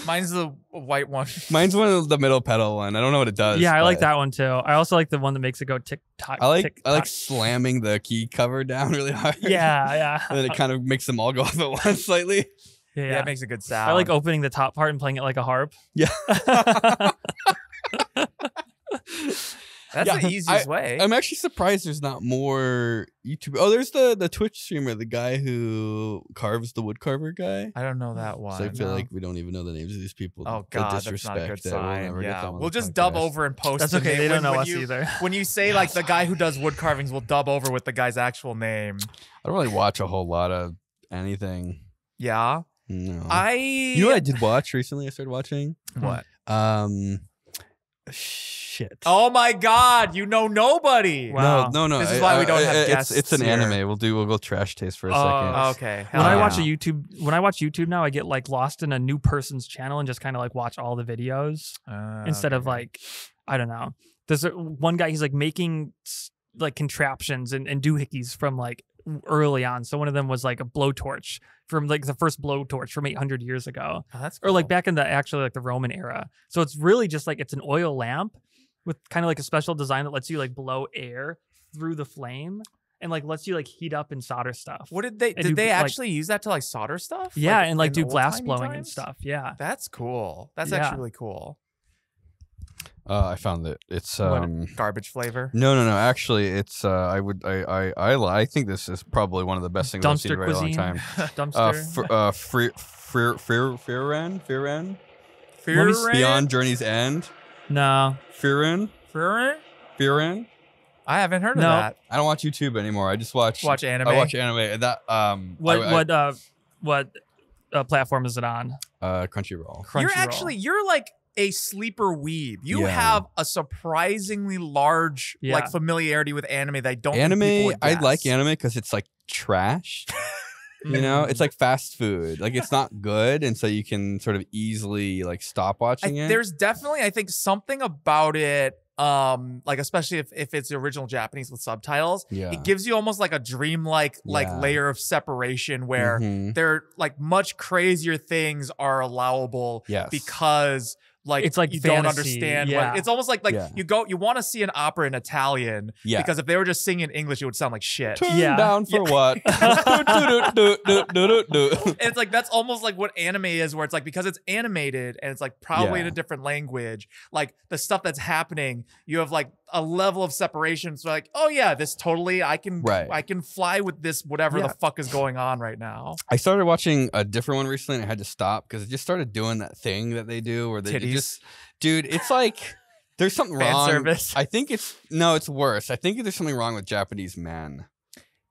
Mine's the white one. Mine's one of the middle pedal one. I don't know what it does. Yeah, I like but that one too. I also like the one that makes it go tick tock. I like tick tock. slamming the key cover down really hard. Yeah, yeah. And then it kind of makes them all go off at once slightly. Yeah, Yeah, it makes a good sound. I like opening the top part and playing it like a harp. Yeah. That's Yeah, the easiest way. I'm actually surprised there's not more YouTube. Oh, there's the Twitch streamer, the guy who carves the wood carver guy. I don't know that one. So I feel no. like we don't even know the names of these people. Oh The god, that's not a disrespect good that we'll sign. never get Yeah, them on we'll the just dub podcast. over and post. That's the okay. name. They don't know when us you, either. When you say like the guy who does wood carvings, we'll dub over with the guy's actual name. I don't really watch a whole lot of anything. Yeah, No. you know what I did watch recently? I started watching. What? Shit. Oh my god, you know nobody. Wow. No. This is why we don't have it's guests an here. anime. We'll go trash taste for a Oh, second. Okay. When hell I yeah. watch when I watch YouTube now, I get like lost in a new person's channel and just kind of like watch all the videos instead of Okay. like, I don't know. There's one guy, he's like making like contraptions and doohickeys from like early on. So one of them was like a blowtorch from like the first blowtorch from 800 years ago, Oh, that's or like cool. back in the actually like the Roman era. So it's really just like it's an oil lamp with kind of like a special design that lets you like blow air through the flame and like lets you like heat up and solder stuff. What did they and do, like- actually use that to like solder stuff? Yeah, and like in do glass old-timey blowing and times? stuff. Yeah. That's cool. That's Yeah. actually really cool. I found it. It's Garbage flavor. No. Actually, it's I think this is probably one of the best things I've seen in Dumpster a very long cuisine. time. Dumpster. Firen. Let me Firen? Beyond Journey's End. No. Firen. I haven't heard of No. that. I don't watch YouTube anymore. I just watch Anime. I watch anime. That What platform is it on? Crunchyroll. Crunchyroll. You're like a sleeper weeb. You Yeah. have a surprisingly large Yeah. like familiarity with anime that I don't think people Anime. would I guess. like anime because it's like trash. You know, it's like fast food. Like it's not good, and so you can sort of easily like stop watching it. There's definitely, I think, something about it, like especially if it's the original Japanese with subtitles, Yeah. it gives you almost like a dreamlike Yeah. layer of separation where Mhm. they're like much crazier things are allowable Yes. because like it's like you fantasy. don't understand. Yeah. It's almost like you want to see an opera in Italian because if they were just singing in English, it would sound like shit. Turn down for what? It's like that's almost like what anime is, where it's like because it's animated and it's like probably in a different language, like the stuff that's happening, you have like a level of separation. So like, oh yeah, this totally I can fly with this whatever the fuck is going on right now. I started watching a different one recently and I had to stop because it just started doing that thing that they do where they just, dude, it's like there's something wrong. Service. I think it's worse. I think there's something wrong with Japanese men.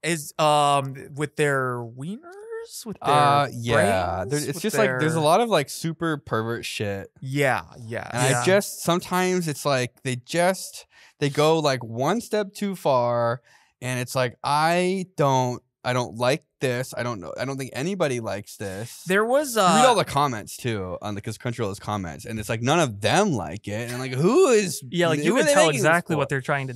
Is with their wieners, with their brains, it's just like there's a lot of like super pervert shit. Yeah. And I just sometimes it's like they go like one step too far, and it's like I don't like this. I don't know. I don't think anybody likes this. There was you read all the comments too on because Crunchyroll has comments, and it's like none of them like it, and like who is like you can tell exactly what they're trying to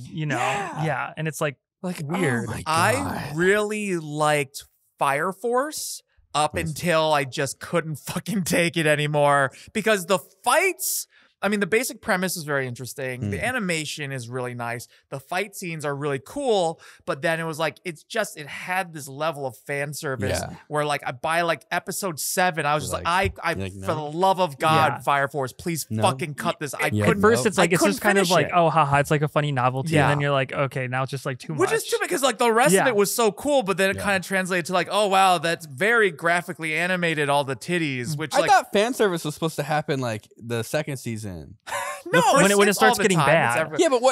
and it's like weird. Oh my God. I really liked Fire Force up until I just couldn't fucking take it anymore because the fights. I mean, the basic premise is very interesting. The animation is really nice. The fight scenes are really cool. But then it was like, it had this level of fan service where like by like episode 7, I was just like, for the love of God, Fire Force, please fucking cut this. At first it's like, it's just kind of like, oh, haha, it's like a funny novelty. And then you're like, okay, now it's just like too much. Which is true because like the rest of it was so cool, but then it kind of translated to like, oh, wow, that's very graphically animated, all the titties, which I thought fan service was supposed to happen like the second season. No, when it starts getting bad. Yeah, but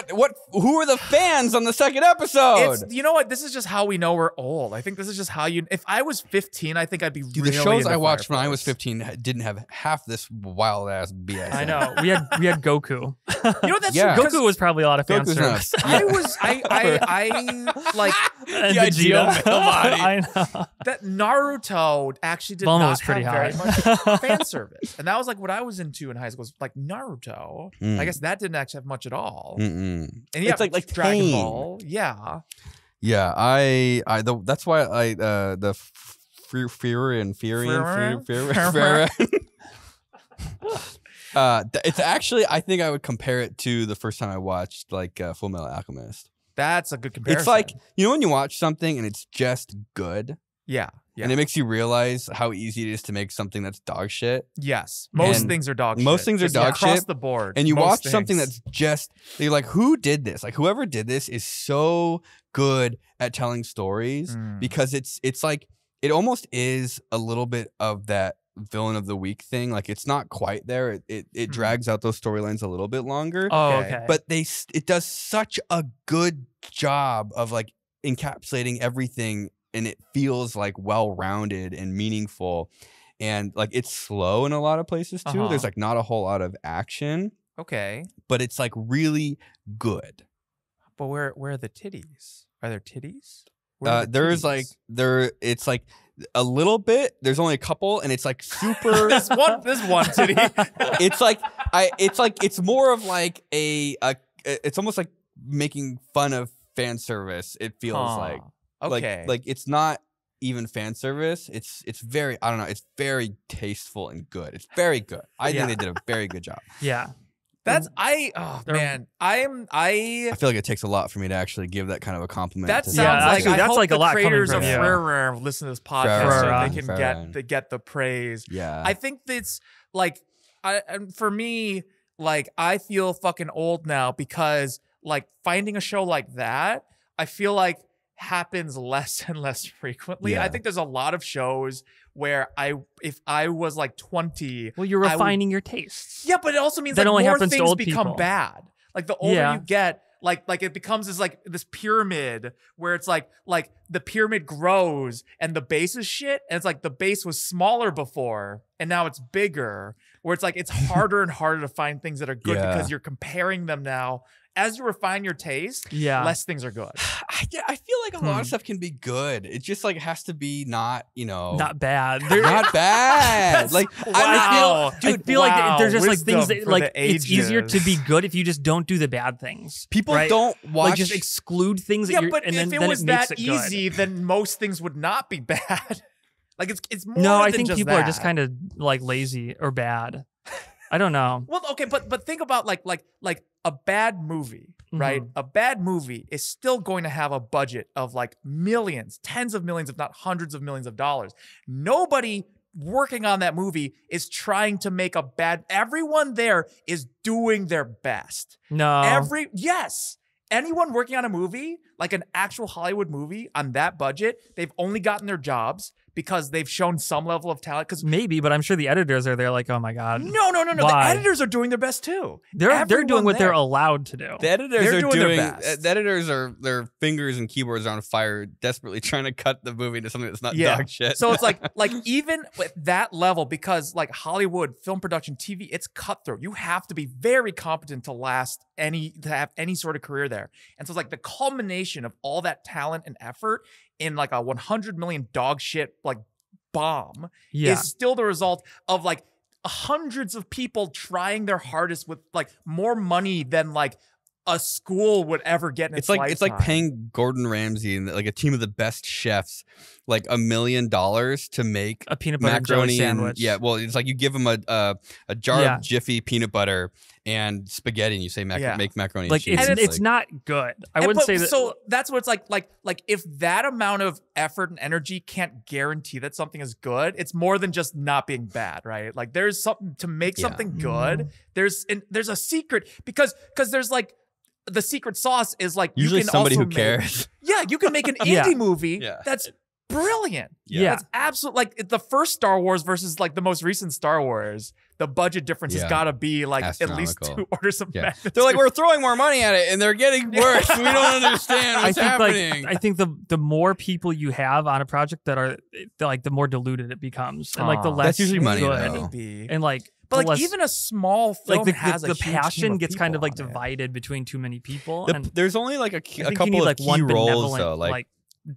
who are the fans on the second episode? You know what? This is just how we know we're old. I think this is just how if I was 15, I think I'd be really the shows I watched when I was 15 didn't have half this wild ass BS. I know. We had Goku. You know that's Goku was probably a lot of fan service. I like Vegeta. I know. That Naruto actually did not have very much fan service. And that was like what I was into in high school, was like Naruto. I guess that didn't actually have much at all. And it's like Dragon Ball. Yeah. That's why the Fury. It's actually, I think I would compare it to the first time I watched like Full Metal Alchemist. That's a good comparison. It's like, you know when you watch something and it's just good? Yeah. And it makes you realize how easy it is to make something that's dog shit. Yes. Most things are dog shit. Most things are dog shit. Across the board. And you watch something that's just, you're like, who did this? Like, whoever did this is so good at telling stories because it's like, it almost is a little bit of that villain of the week thing. Like, it's not quite there. It drags out those storylines a little bit longer. Oh, okay. But it does such a good job of like encapsulating everything, and it feels like well-rounded and meaningful, and like it's slow in a lot of places too. There's like not a whole lot of action. Okay. But it's like really good. But where are the titties? Are there titties? There's like it's like a little bit. There's only a couple, and it's like super. this one titty. It's more of like it's almost like making fun of fan service. It feels like. Okay. Like it's not even fan service. It's very, I don't know, it's very tasteful and good. It's very good. I think they did a very good job. Yeah. That's I feel like it takes a lot for me to actually give that kind of a compliment. That sounds like actually, that's like a lot coming from you. Creators of listen to this podcast so they can get the praise. Yeah. I think it's like for me, like I feel fucking old now because like finding a show like that, I feel like happens less and less frequently. I think there's a lot of shows where if I was like 20, well, you're refining your tastes. Yeah, but it also means that like only more happens things to old become people. bad. Like the older you get, like it becomes this pyramid where it's like the pyramid grows and the base is shit, and it's like the base was smaller before and now it's bigger. Where it's like it's harder and harder to find things that are good because you're comparing them now. As you refine your taste, less things are good. I feel like a lot of stuff can be good. It just like has to be not bad. Not bad. Like I feel like there's just like things that like it's easier to be good if you just don't do the bad things. People don't watch, like just exclude things that but and if then it was makes that it good. easy, then most things would not be bad. Like it's more. No, I than think just people that. are just kind of like lazy or bad. I don't know. Well, okay, but think about like a bad movie, right? A bad movie is still going to have a budget of like millions, tens of millions, if not hundreds of millions of dollars. Nobody working on that movie is trying to make a bad. Everyone there is doing their best. No. Yes. Anyone working on a movie, like an actual Hollywood movie on that budget, they've only gotten their jobs because they've shown some level of talent. Because maybe, but I'm sure the editors are there like, oh my God. No. Why? The editors are doing their best too. They're doing what they're allowed to do. The editors They're are doing their doing. best. The editors are their fingers and keyboards are on fire, desperately trying to cut the movie into something that's not dog shit. So it's like even with that level, because like Hollywood film production, TV, it's cutthroat. You have to be very competent to have any sort of career there. And so it's like the culmination of all that talent and effort in like a 100 million dog shit like bomb is still the result of like hundreds of people trying their hardest with like more money than like a school would ever get in its lifetime. It's like paying Gordon Ramsay and like a team of the best chefs like $1 million to make a peanut butter macaroni sandwich. Well, it's like you give them a jar Yeah. of Jiffy peanut butter and spaghetti, and you say make macaroni Like and cheese. it's not good. I wouldn't say that. So that's what it's like if that amount of effort and energy can't guarantee that something is good, it's more than just not being bad, right? Like there's something to make something good. There's a secret because there's like the secret sauce is like usually you can somebody also who cares. you can make an indie movie that's brilliant. Yeah. That's absolute like the first Star Wars versus like the most recent Star Wars. The budget difference has got to be like at least 2 orders of magnitude. They're like, we're throwing more money at it, and they're getting worse. We don't understand what's happening. I think the more people you have on a project that are like the more diluted it becomes, and like the less that's usually money, good. though. And like. But like even a small film like has the a huge passion team of gets kind of people like on it. divided between too many people. And There's only like a I think you couple need, of like key one roles benevolent, though, like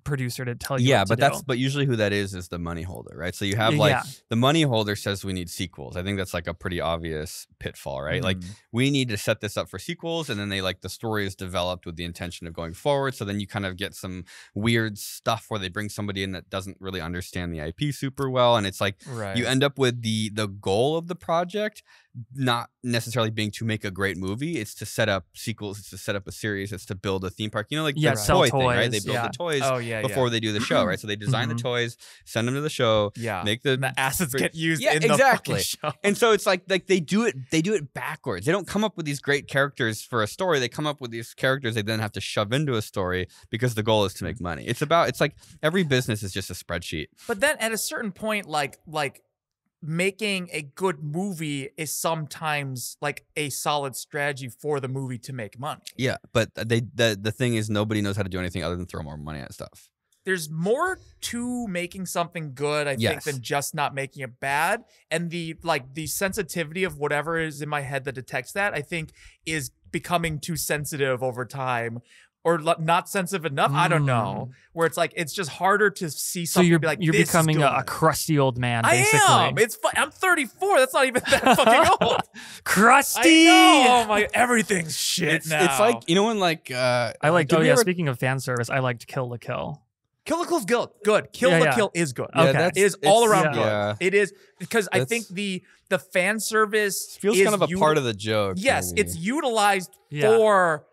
producer to tell you. What to do. But usually who that is the money holder, right? So you have like the money holder says we need sequels. I think that's like a pretty obvious pitfall, right? Like we need to set this up for sequels, and then they like the story is developed with the intention of going forward. So then you kind of get some weird stuff where they bring somebody in that doesn't really understand the IP super well, and it's like you end up with the goal of the project not necessarily being to make a great movie. It's to set up sequels. It's to set up a series. It's to build a theme park. You know, like the toy thing, right? They build the toys before they do the show, right? So they design the toys, send them to the show, make the assets get used in the exactly. fucking show. And so it's like they do it backwards. They don't come up with these great characters for a story. They come up with these characters they then have to shove into a story because the goal is to make money. It's like every business is just a spreadsheet. But then at a certain point, like making a good movie is sometimes like a solid strategy for the movie to make money. Yeah, but the thing is nobody knows how to do anything other than throw more money at stuff. There's more to making something good, I think, than just not making it bad. And the sensitivity of whatever is in my head that detects that, I think, is becoming too sensitive over time. Or not sensitive enough. I don't know. Where it's like it's just harder to see something. So be like, you're becoming a crusty old man. Basically. I am. I'm 34. That's not even that fucking old. Crusty. I know. Oh my! Everything's shit now. It's like when like I like. Oh yeah. Speaking of fan service, I liked Kill la Kill. Kill la Kill's good. Kill la Kill is good. Okay. It is all around good. Yeah. It is because I think the fan service feels kind of a part of the joke. Yes, maybe. it's utilized for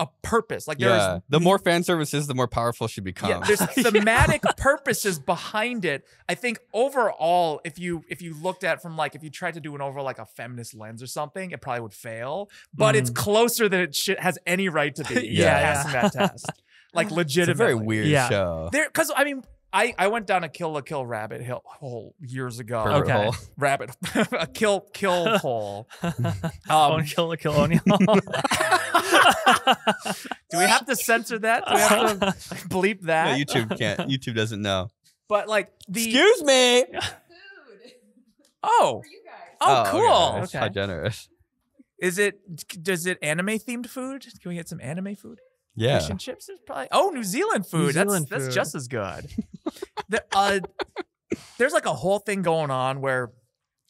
a purpose. Like there's the more fan service is, the more powerful she becomes. Yeah, there's thematic purposes behind it. I think overall, if you looked at from like if you tried to do an overall like a feminist lens or something, it probably would fail. But it's closer than it has any right to be. Passing that test. Like legitimately. It's a very weird show. Because I mean, I went down a Kill la Kill rabbit hole years ago. Hole. Rabbit. A kill hole. Kill la Kill O'Neill. Do we have to censor that? Do we have to bleep that? No, YouTube can't. YouTube doesn't know. But like Excuse me. Oh. For you guys. Oh, cool. Okay. How generous. Does it anime themed food? Can we get some anime food? Yeah. Fish and chips is probably. Oh, New Zealand food. That's just as good. There's like a whole thing going on where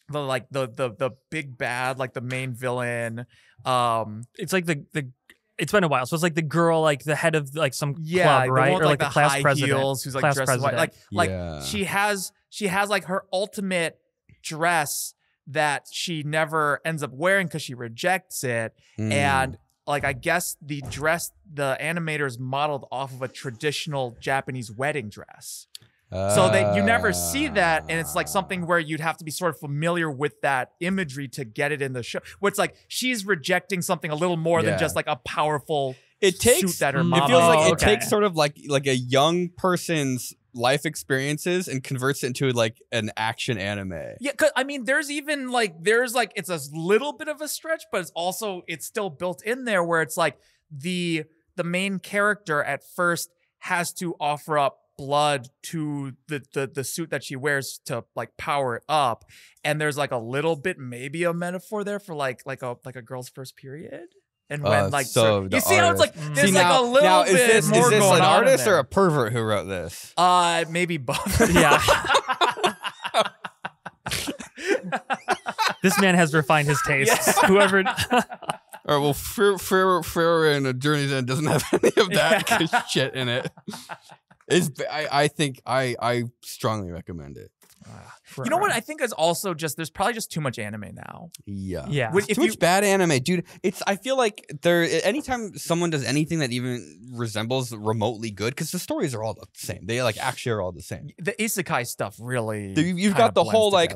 the big bad, like the main villain. It's like the. It's been a while, so it's like the girl, like the head of like some club, the right? one Or like the class high president, heels, who's like dressed in white. Like she has like her ultimate dress that she never ends up wearing because she rejects it. And like, I guess the dress the animators modeled off of a traditional Japanese wedding dress. So that you never see that, and it's like something where you'd have to be sort of familiar with that imagery to get it in the show. Where it's like she's rejecting something a little more than just like a powerful suit that her mom. It feels like it takes sort of like a young person's life experiences and converts it into like an action anime. Yeah, cause I mean, there's it's a little bit of a stretch, but it's still built in there where it's like the main character at first has to offer up blood to the suit that she wears to like power it up, and there's like a little bit maybe a metaphor there for like a girl's first period. And when like so you see how it's like there's like a little bit more going on. Is this an artist or a pervert who wrote this? Maybe both. Yeah. This man has refined his tastes. Yeah. Whoever. All right, well, Fair and A Journey's End doesn't have any of that shit in it. I think I strongly recommend it. You know what? I think is also just there's probably just too much anime now. Yeah. Too much bad anime, dude. I feel like anytime someone does anything that even resembles remotely good, because the stories are all the same. They like actually are all the same. The isekai stuff really. You've got the whole like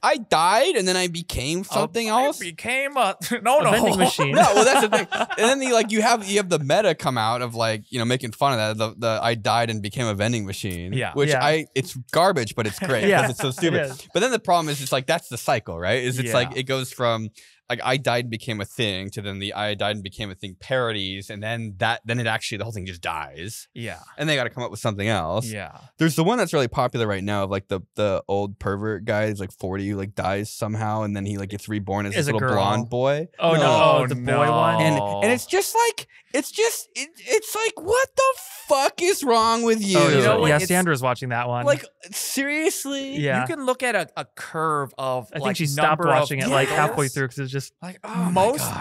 I died and then I became something else. I became a vending machine. No, well that's the thing. And then you have the meta come out of like making fun of that. The I died and became a vending machine. Yeah. Which it's garbage, but it's great because it's so stupid. But then the problem is it's like that's the cycle, right? It's like it goes from like I died and became a thing to then the I died and became a thing parodies, and then it actually the whole thing just dies. Yeah. And they got to come up with something else. Yeah. There's the one that's really popular right now of like the old pervert guy who's like 40 who like dies somehow and then he like gets reborn as this little blonde boy. Oh no, the boy one. And it's just like it's like what the fuck is wrong with you? Yeah, Sandra's watching that one. Like seriously? Yeah. You can look at a curve of I think she stopped watching it like halfway through because it's just like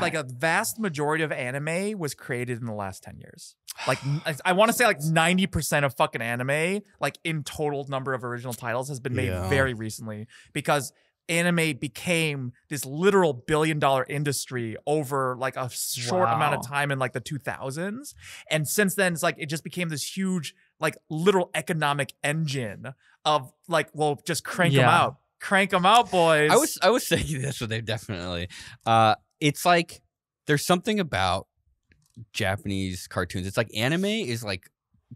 like a vast majority of anime was created in the last 10 years. Like I want to say like 90% of fucking anime, like in total number of original titles, has been made very recently because anime became this literal billion-dollar industry over like a short amount of time in like the 2000s. And since then, it's like it just became this huge like literal economic engine of like, well, just crank them out. Crank them out, boys. I was saying this, but they definitely. It's like there's something about Japanese cartoons. It's like anime is like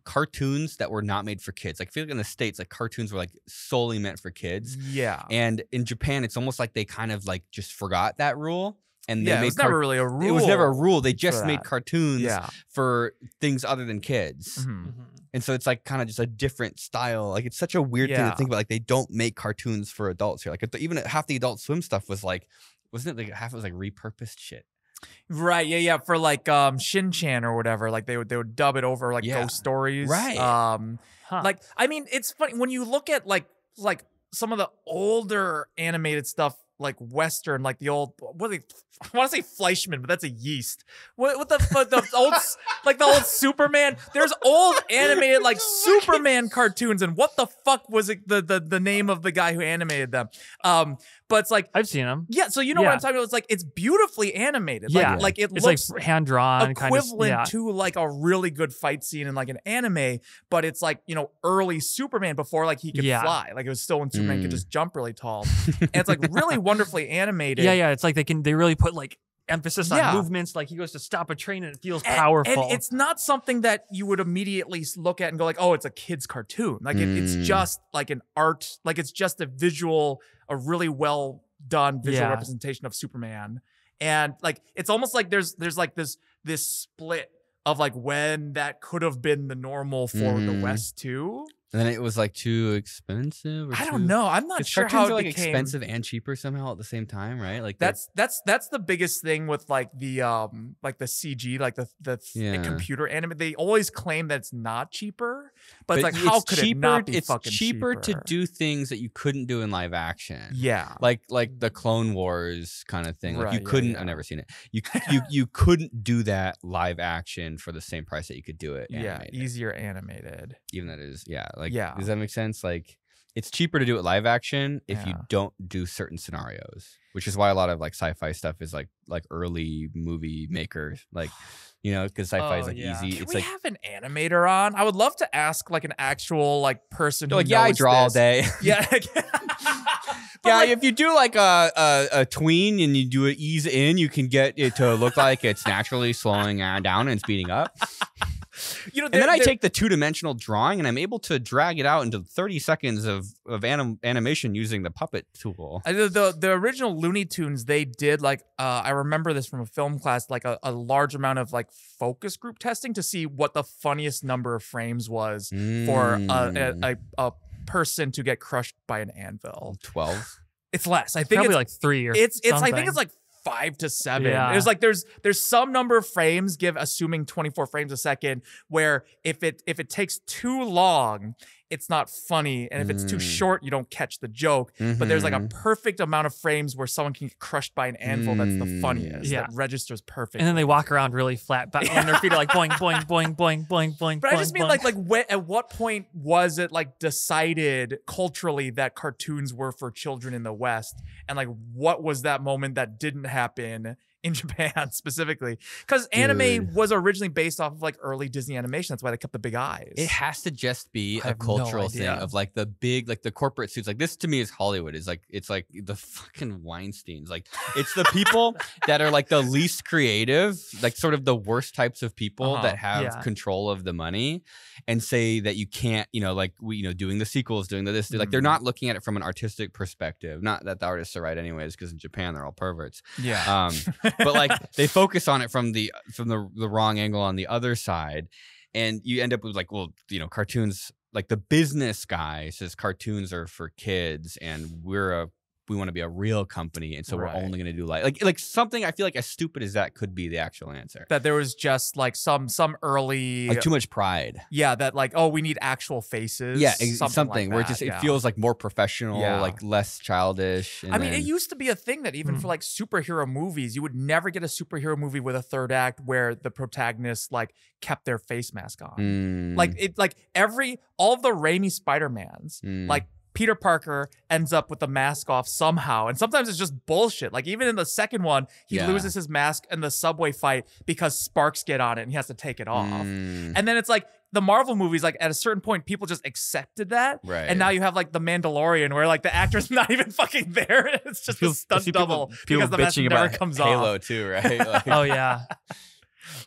cartoons that were not made for kids. Like I feel like in the States, like cartoons were like solely meant for kids. Yeah. And in Japan, it's almost like they kind of like just forgot that rule. And they it was never really a rule. It was never a rule. They just made cartoons for things other than kids. Mm-hmm. And so it's like kind of just a different style. Like it's such a weird thing to think about. Like they don't make cartoons for adults here. Like even half the Adult Swim stuff was like, wasn't it like half it was like repurposed shit? Right, yeah, for like Shin-Chan or whatever, like they would dub it over like ghost stories. Right. Like I mean, it's funny when you look at like some of the older animated stuff, like Western, like the old I want to say Fleischman, but that's a yeast. What the old like the old Superman? There's old animated like Superman cartoons, and what the fuck was it the name of the guy who animated them? But it's like I've seen them. Yeah, so you know what I'm talking about. It's like it's beautifully animated. Like it looks like hand drawn, equivalent to like a really good fight scene in like an anime. But it's like early Superman before like he could fly. Like it was still when Superman could just jump really tall, and it's like really wonderfully animated. Yeah. It's like they really put like emphasis on movements. Like he goes to stop a train and it feels powerful. And it's not something that you would immediately look at and go like, oh, it's a kid's cartoon. Like it's just like an art, like it's just a really well done visual representation of Superman. And like it's almost like there's like this split of like when that could have been the normal for the West too. And then it was like too expensive. I don't know. I'm not sure how it are like became expensive and cheaper somehow at the same time, right? Like that's the biggest thing with like the CG, like the computer anime. They always claim that it's not cheaper, but it's like how could it not be fucking cheaper? It's cheaper to do things that you couldn't do in live action. Yeah, like the Clone Wars kind of thing. Like you couldn't. I've never seen it. You couldn't do that live action for the same price that you could do it. Animated. Easier animated. Even that is Like, does that make sense? Like, it's cheaper to do it live action if you Yeah. don't do certain scenarios, which is why a lot of like sci-fi stuff is like early movie makers, like, you know, because sci-fi is Oh, like yeah. easy. Can It's we like, have an animator on? I would love to ask like an actual like person who like yeah, I knows draw all this. day. Yeah. But, Yeah, like, if you do like a tween and you do it ease in, you can get it to look like it's naturally slowing down and speeding up. you know, And then I take the two-dimensional drawing and I'm able to drag it out into 30 seconds of animation using the puppet tool. the original Looney Tunes, they did like I remember this from a film class, like a large amount of like focus group testing to see what the funniest number of frames was for a person to get crushed by an anvil. 12. It's less. I think Probably it's like 3 or it's I something. think it's like 5 to 7. Yeah. There's like there's some number of frames, assuming 24 frames a second, where if it takes too long, it's not funny, and if it's too short, you don't catch the joke. But there's like a perfect amount of frames where someone can get crushed by an anvil. That's the funniest. Yeah. That registers perfect. and then they walk around really flat, but on their feet are like boing, boing, boing, boing, boing, boing. But I just boing, mean boing. at what point was it like decided culturally that cartoons were for children in the West, and like what was that moment that didn't happen in Japan specifically? Because anime was originally based off of like early Disney animation. That's why they kept the big eyes. It has to just be I a have no cultural thing idea. of like the big, like the corporate suits. Like this to me is Hollywood. Is like it's like the fucking Weinsteins. Like it's the people that are like the least creative, like sort of the worst types of people that have Yeah. control of the money, and say that you can't, you know, like we, you know, doing the sequels, doing the this, like they're not looking at it from an artistic perspective. Not that the artists are right anyways, because in Japan they're all perverts. Yeah. But like they focus on it from the wrong angle on the other side, and you end up with like, well, you know, cartoons, like the business guy says cartoons are for kids and we want to be a real company, and so Right. we're only going to do like something I feel like as stupid as that could be the actual answer. That there was just like some early Like too much pride. yeah, that like, oh, we need actual faces. Yeah, something where like it that, feels like more professional, Yeah. like less childish. And I mean, then- it used to be a thing that even for like superhero movies, you would never get a superhero movie with a third act where the protagonist like kept their face mask on. Mm, Like it, like all of the Raimi Spider-Mans, like Peter Parker ends up with the mask off somehow, and sometimes it's just bullshit. Like even in the second one, he Yeah. loses his mask in the subway fight because sparks get on it and he has to take it off. And then it's like the Marvel movies, like at a certain point, people just accepted that. Right. And now you have like the Mandalorian, where like the actor's not even fucking there. It's just a stunt double because the mask never comes Halo off. too, right? Like, Oh yeah.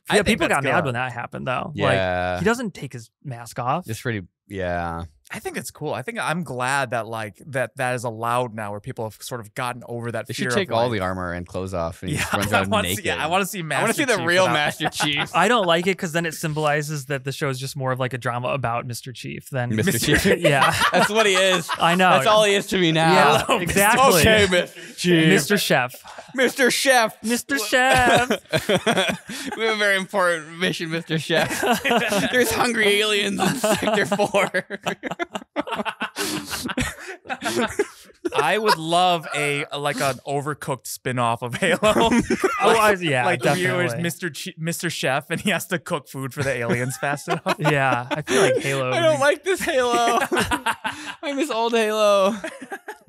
I Yeah, think people that's got mad good. when that happened though. yeah, Like he doesn't take his mask off. it's pretty. Yeah, I think it's cool. I think I'm glad that like that is allowed now, where people have sort of gotten over that they fear should take of, all like, the armor and clothes off, and he Yeah, just runs I around want to naked. see. Yeah, I want to see. I want to see the Chief real without- Master Chief. I don't like it because then it symbolizes that the show is just more of like a drama about Mr. Chief than Mr. Chief. Yeah, That's what he is. I know. That's all he is to me now. Yeah, Hello, Mr. exactly. Okay, Mr. Chief. Mr. Chef. Mr. Chef. Mr. Chef. We have a very important mission, Mr. Chef. There's hungry aliens in Sector 4. I would love an overcooked spin-off of Halo. Yeah, like the viewers, definitely. Mr. Chef, and he has to cook food for the aliens fast enough. Yeah, I feel like Halo. I don't like this Halo. I miss old Halo.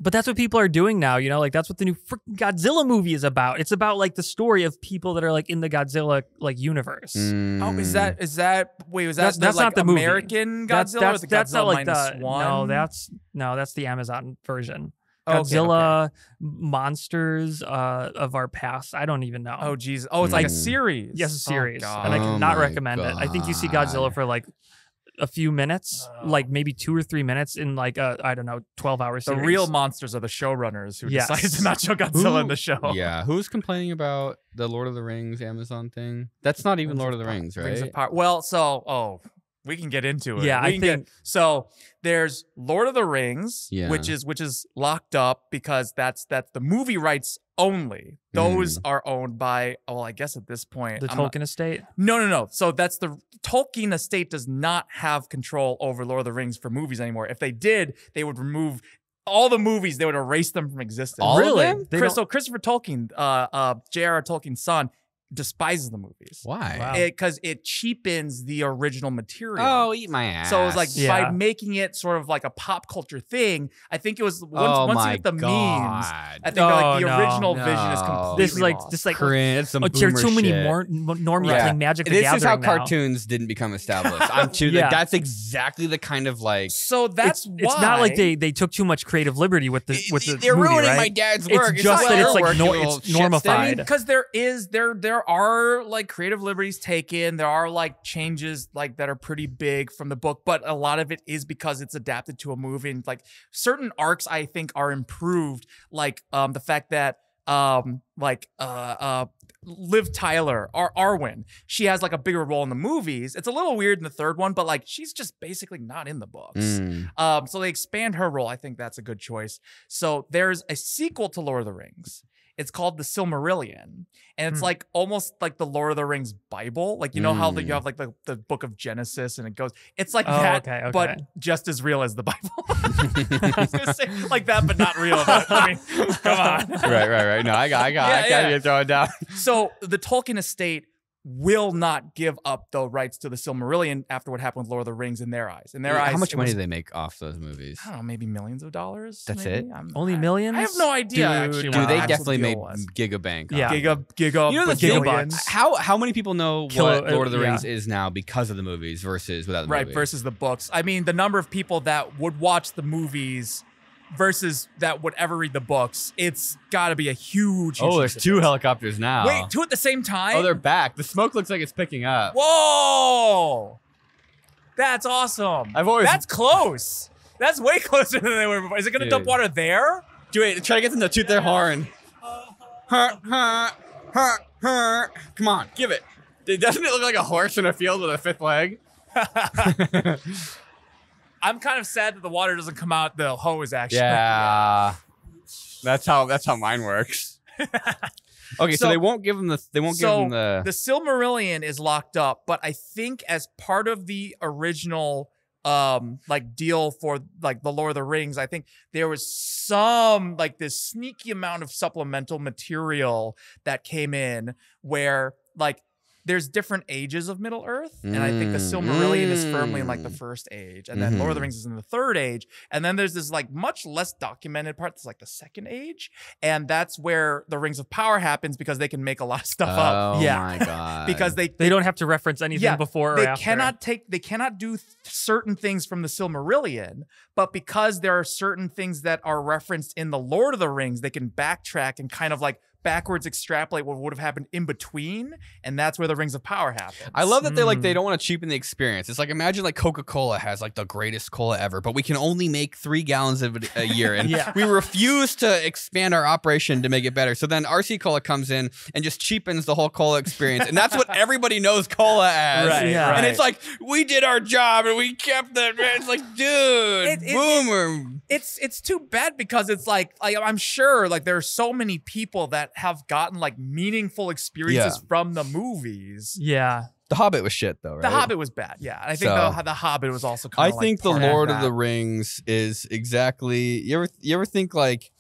But that's what people are doing now, you know? Like that's what the new freaking Godzilla movie is about. It's about like the story of people that are like in the Godzilla like universe. Oh, is that wait? Was that That's like not the movie. American Godzilla? or the That's Godzilla not like minus the one? No, that's the Amazon version. Okay, Godzilla monsters of our past. I don't even know. Oh geez. Oh, it's like a Mm. series. Yes, a series, Oh, and I God. Oh cannot my recommend it. I think you see God. Godzilla for like a few minutes, like maybe 2 or 3 minutes in like a 12-hour the series. real monsters are the showrunners who Yes. decided to not show Godzilla in Who- the show. Yeah, who's complaining about the Lord of the Rings Amazon thing? That's not even Lord of the Rings, Rings right? of Power. Well, so we can get into it. Yeah, We I can get- think- so. There's Lord of the Rings, Yeah. which is locked up because that's the movie rights only. Those are owned by I guess at this point the I'm not- Tolkien estate. No. So that's the Tolkien estate does not have control over Lord of the Rings for movies anymore. If they did, they would remove all the movies. They would erase them from existence. All of Really? them? They don't- So Christopher Tolkien, J.R.R. Tolkien's son, despises the movies. Why? Wow. Because it cheapens the original material. Oh, eat my ass. So it was like Yeah. by making it sort of like a pop culture thing. I think it was once oh you my get the memes. God. I think like the Oh, no. original vision is No. completely This is like lost. just like Cringe. It's some oh, there's boomer too many shit. more normies Yeah. playing Magic the This Gathering is how now. cartoons didn't become established. I'm too. Yeah. Like, that's exactly the kind of like. So that's why It's not like they took too much creative liberty with the They're movie, ruining right? my dad's It's work. just not that your it's like work, you little it's shit normified. I mean, because there are like creative liberties taken. There are like changes like that are pretty big from the book, but a lot of it is because it's adapted to a movie. And like certain arcs, I think, are improved. Like the fact that Liv Tyler, Arwen, she has like a bigger role in the movies. It's a little weird in the third one, but like she's just basically not in the books. So they expand her role. I think that's a good choice. So there's a sequel to Lord of the Rings. It's called The Silmarillion. And it's like almost like the Lord of the Rings Bible. Like, you know how you have like the book of Genesis and it goes, it's like that, okay. but just as real as the Bible. I was gonna say like that, but not real. But, I mean, come on. Right. No, I got you throwing down. So the Tolkien estate will not give up the rights to the Silmarillion after what happened with Lord of the Rings in their eyes. In their eyes, How much it money was, do they make off those movies? I don't know, maybe millions of dollars. That's maybe? it? Only millions? I have no idea. Dude, actually, dude, what Dude, the they actual definitely deal made was. gigabank. Yeah. Giga, You know the thing, billions. how many people know Kilo- what Lord of the yeah. Rings is now because of the movies versus without the Right, movies? versus the books. I mean, the number of people that would watch the movies versus that would ever read the books, it's got to be a huge. Oh, there's difference. two helicopters now. Wait, two at the same time? Oh, they're back. The smoke looks like it's picking up. Whoa! That's awesome. That's close. That's way closer than they were before. Is it going to dump Dude. water there? Wait, try to get them to toot their horn. Come on, give it. Doesn't it look like a horse in a field with a fifth leg? I'm kind of sad that the water doesn't come out the hose, actually. Yeah, that's how mine works. Okay, so they won't give them the. They won't give them the. The Silmarillion is locked up, but I think as part of the original like deal for like the Lord of the Rings, I think there was some like this sneaky amount of supplemental material that came in where like there's different ages of Middle Earth, and I think the Silmarillion is firmly in like the first age, and then Lord of the Rings is in the third age, and then there's this like much less documented part that's like the second age, and that's where the Rings of Power happens because they can make a lot of stuff up. Oh Yeah. my god! Because they They don't have to reference anything before or they after. they cannot do certain things from the Silmarillion, but because there are certain things that are referenced in the Lord of the Rings, they can backtrack and kind of like backwards extrapolate what would have happened in between, and that's where the Rings of Power happen. I love that they don't want to cheapen the experience. It's like imagine like Coca-Cola has like the greatest cola ever, but we can only make 3 gallons of it a year, and we refuse to expand our operation to make it better. So then RC Cola comes in and just cheapens the whole cola experience, and that's what everybody knows cola as. Right, Yeah. And it's like we did our job and we kept the. It's like, dude, boomer. It's too bad because it's like I'm sure like there are so many people that have gotten like meaningful experiences from the movies. Yeah. The Hobbit was shit though, right? The Hobbit was bad, yeah. And I think the Hobbit was also kind I of like think the part Lord of of the that. Rings is exactly. You ever think like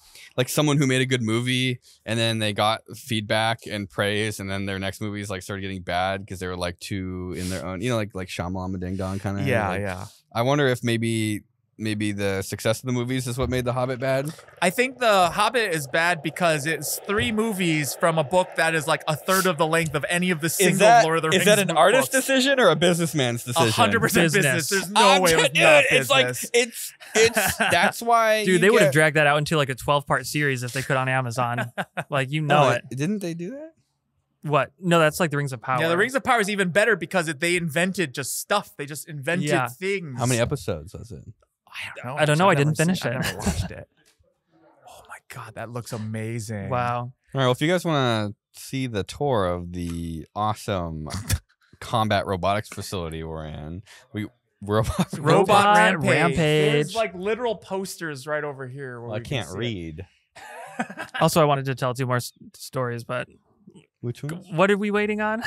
someone who made a good movie and then they got feedback and praise, and then their next movies like started getting bad because they were like too in their own, like Shyamalan Ding Dong kind of. Yeah. I wonder if maybe the success of the movies is what made The Hobbit bad. I think The Hobbit is bad because it's 3 movies from a book that is like a third of the length of any of the single Lord of the Rings. Is that an artist's books. decision or a businessman's decision? 100% business. Business. There's no way it was not it's business. like it's that's why Dude, they would have dragged that out into like a 12-part series if they could on Amazon. Like, you know it. Didn't they do that? What? No, that's like the Rings of Power. Yeah, the Rings of Power is even better because they invented just stuff. They just invented things. How many episodes was it? I don't know. I didn't finish it. I never watched it. Oh my god, that looks amazing. Wow. All right, well, if you guys want to see the tour of the awesome combat robotics facility we're in, Robot Rampage. Rampage. There's like literal posters right over here. Where I we can can't see it. read. Also, I wanted to tell 2 more stories, but Which one? what are we waiting on?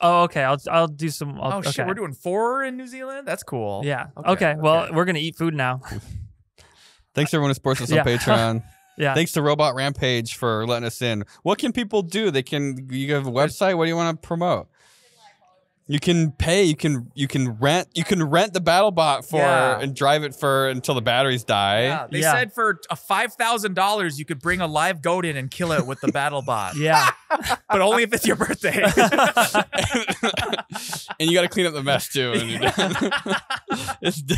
Oh, okay. I'll do some. Oh okay. shit, we're doing 4 in New Zealand? That's cool. Yeah. Okay. Well, we're gonna eat food now. Thanks everyone who supports us on Yeah. Patreon. Yeah. Thanks to Robot Rampage for letting us in. What can people do? You have a website. What do you want to promote? You can pay. You can rent. You can rent the BattleBot and drive it until the batteries die. Yeah, they said for $5,000 you could bring a live goat in and kill it with the BattleBot. Yeah, but only if it's your birthday. And you got to clean up the mess too. When you're done.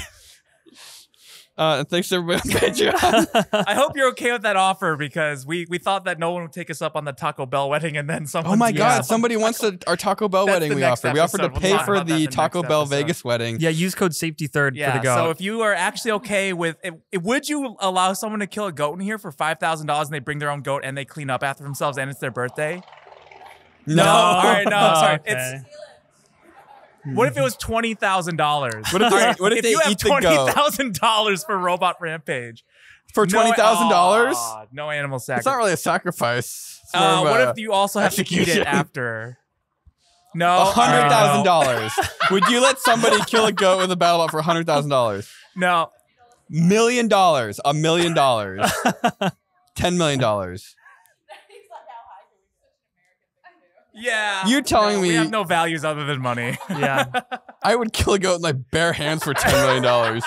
And thanks to everybody on Patreon. I hope you're okay with that offer because we thought that no one would take us up on the Taco Bell wedding, and then someone. Oh my God! Somebody wants our Taco Bell wedding. We offered. We offered to pay for the Taco Bell Vegas wedding. Yeah, use code SAFETY3 for the goat. So if you are actually okay with it, would you allow someone to kill a goat in here for $5,000 and they bring their own goat and they clean up after themselves and it's their birthday? No. All right. No. Sorry. Okay. What if it was $20,000? What if they you have eat the goat? $20,000 for Robot Rampage for $20,000? No animal sacrifice. It's not really a sacrifice. What if you also have to eat it after? No. $100,000. Would you let somebody kill a goat with a BattleBot for $100,000? No. $1 million. $1 million. $10 million. Yeah. You're telling me we have no values other than money. Yeah. I would kill a goat with my bare hands for $10 million.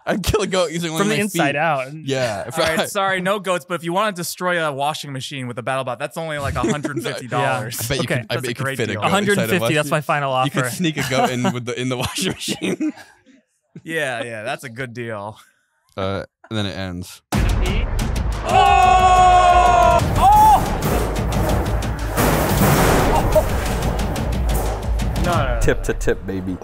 I'd kill a goat using one from of my the inside feet. out. Yeah. All right, sorry, no goats. But if you want to destroy a washing machine with a BattleBot, that's only like $150. Yeah. I bet you could. I bet you could fit a goat. 150. That's my final offer. You could sneak a goat in in the washing machine. Yeah, that's a good deal. And then it ends. No. Tip to tip, baby.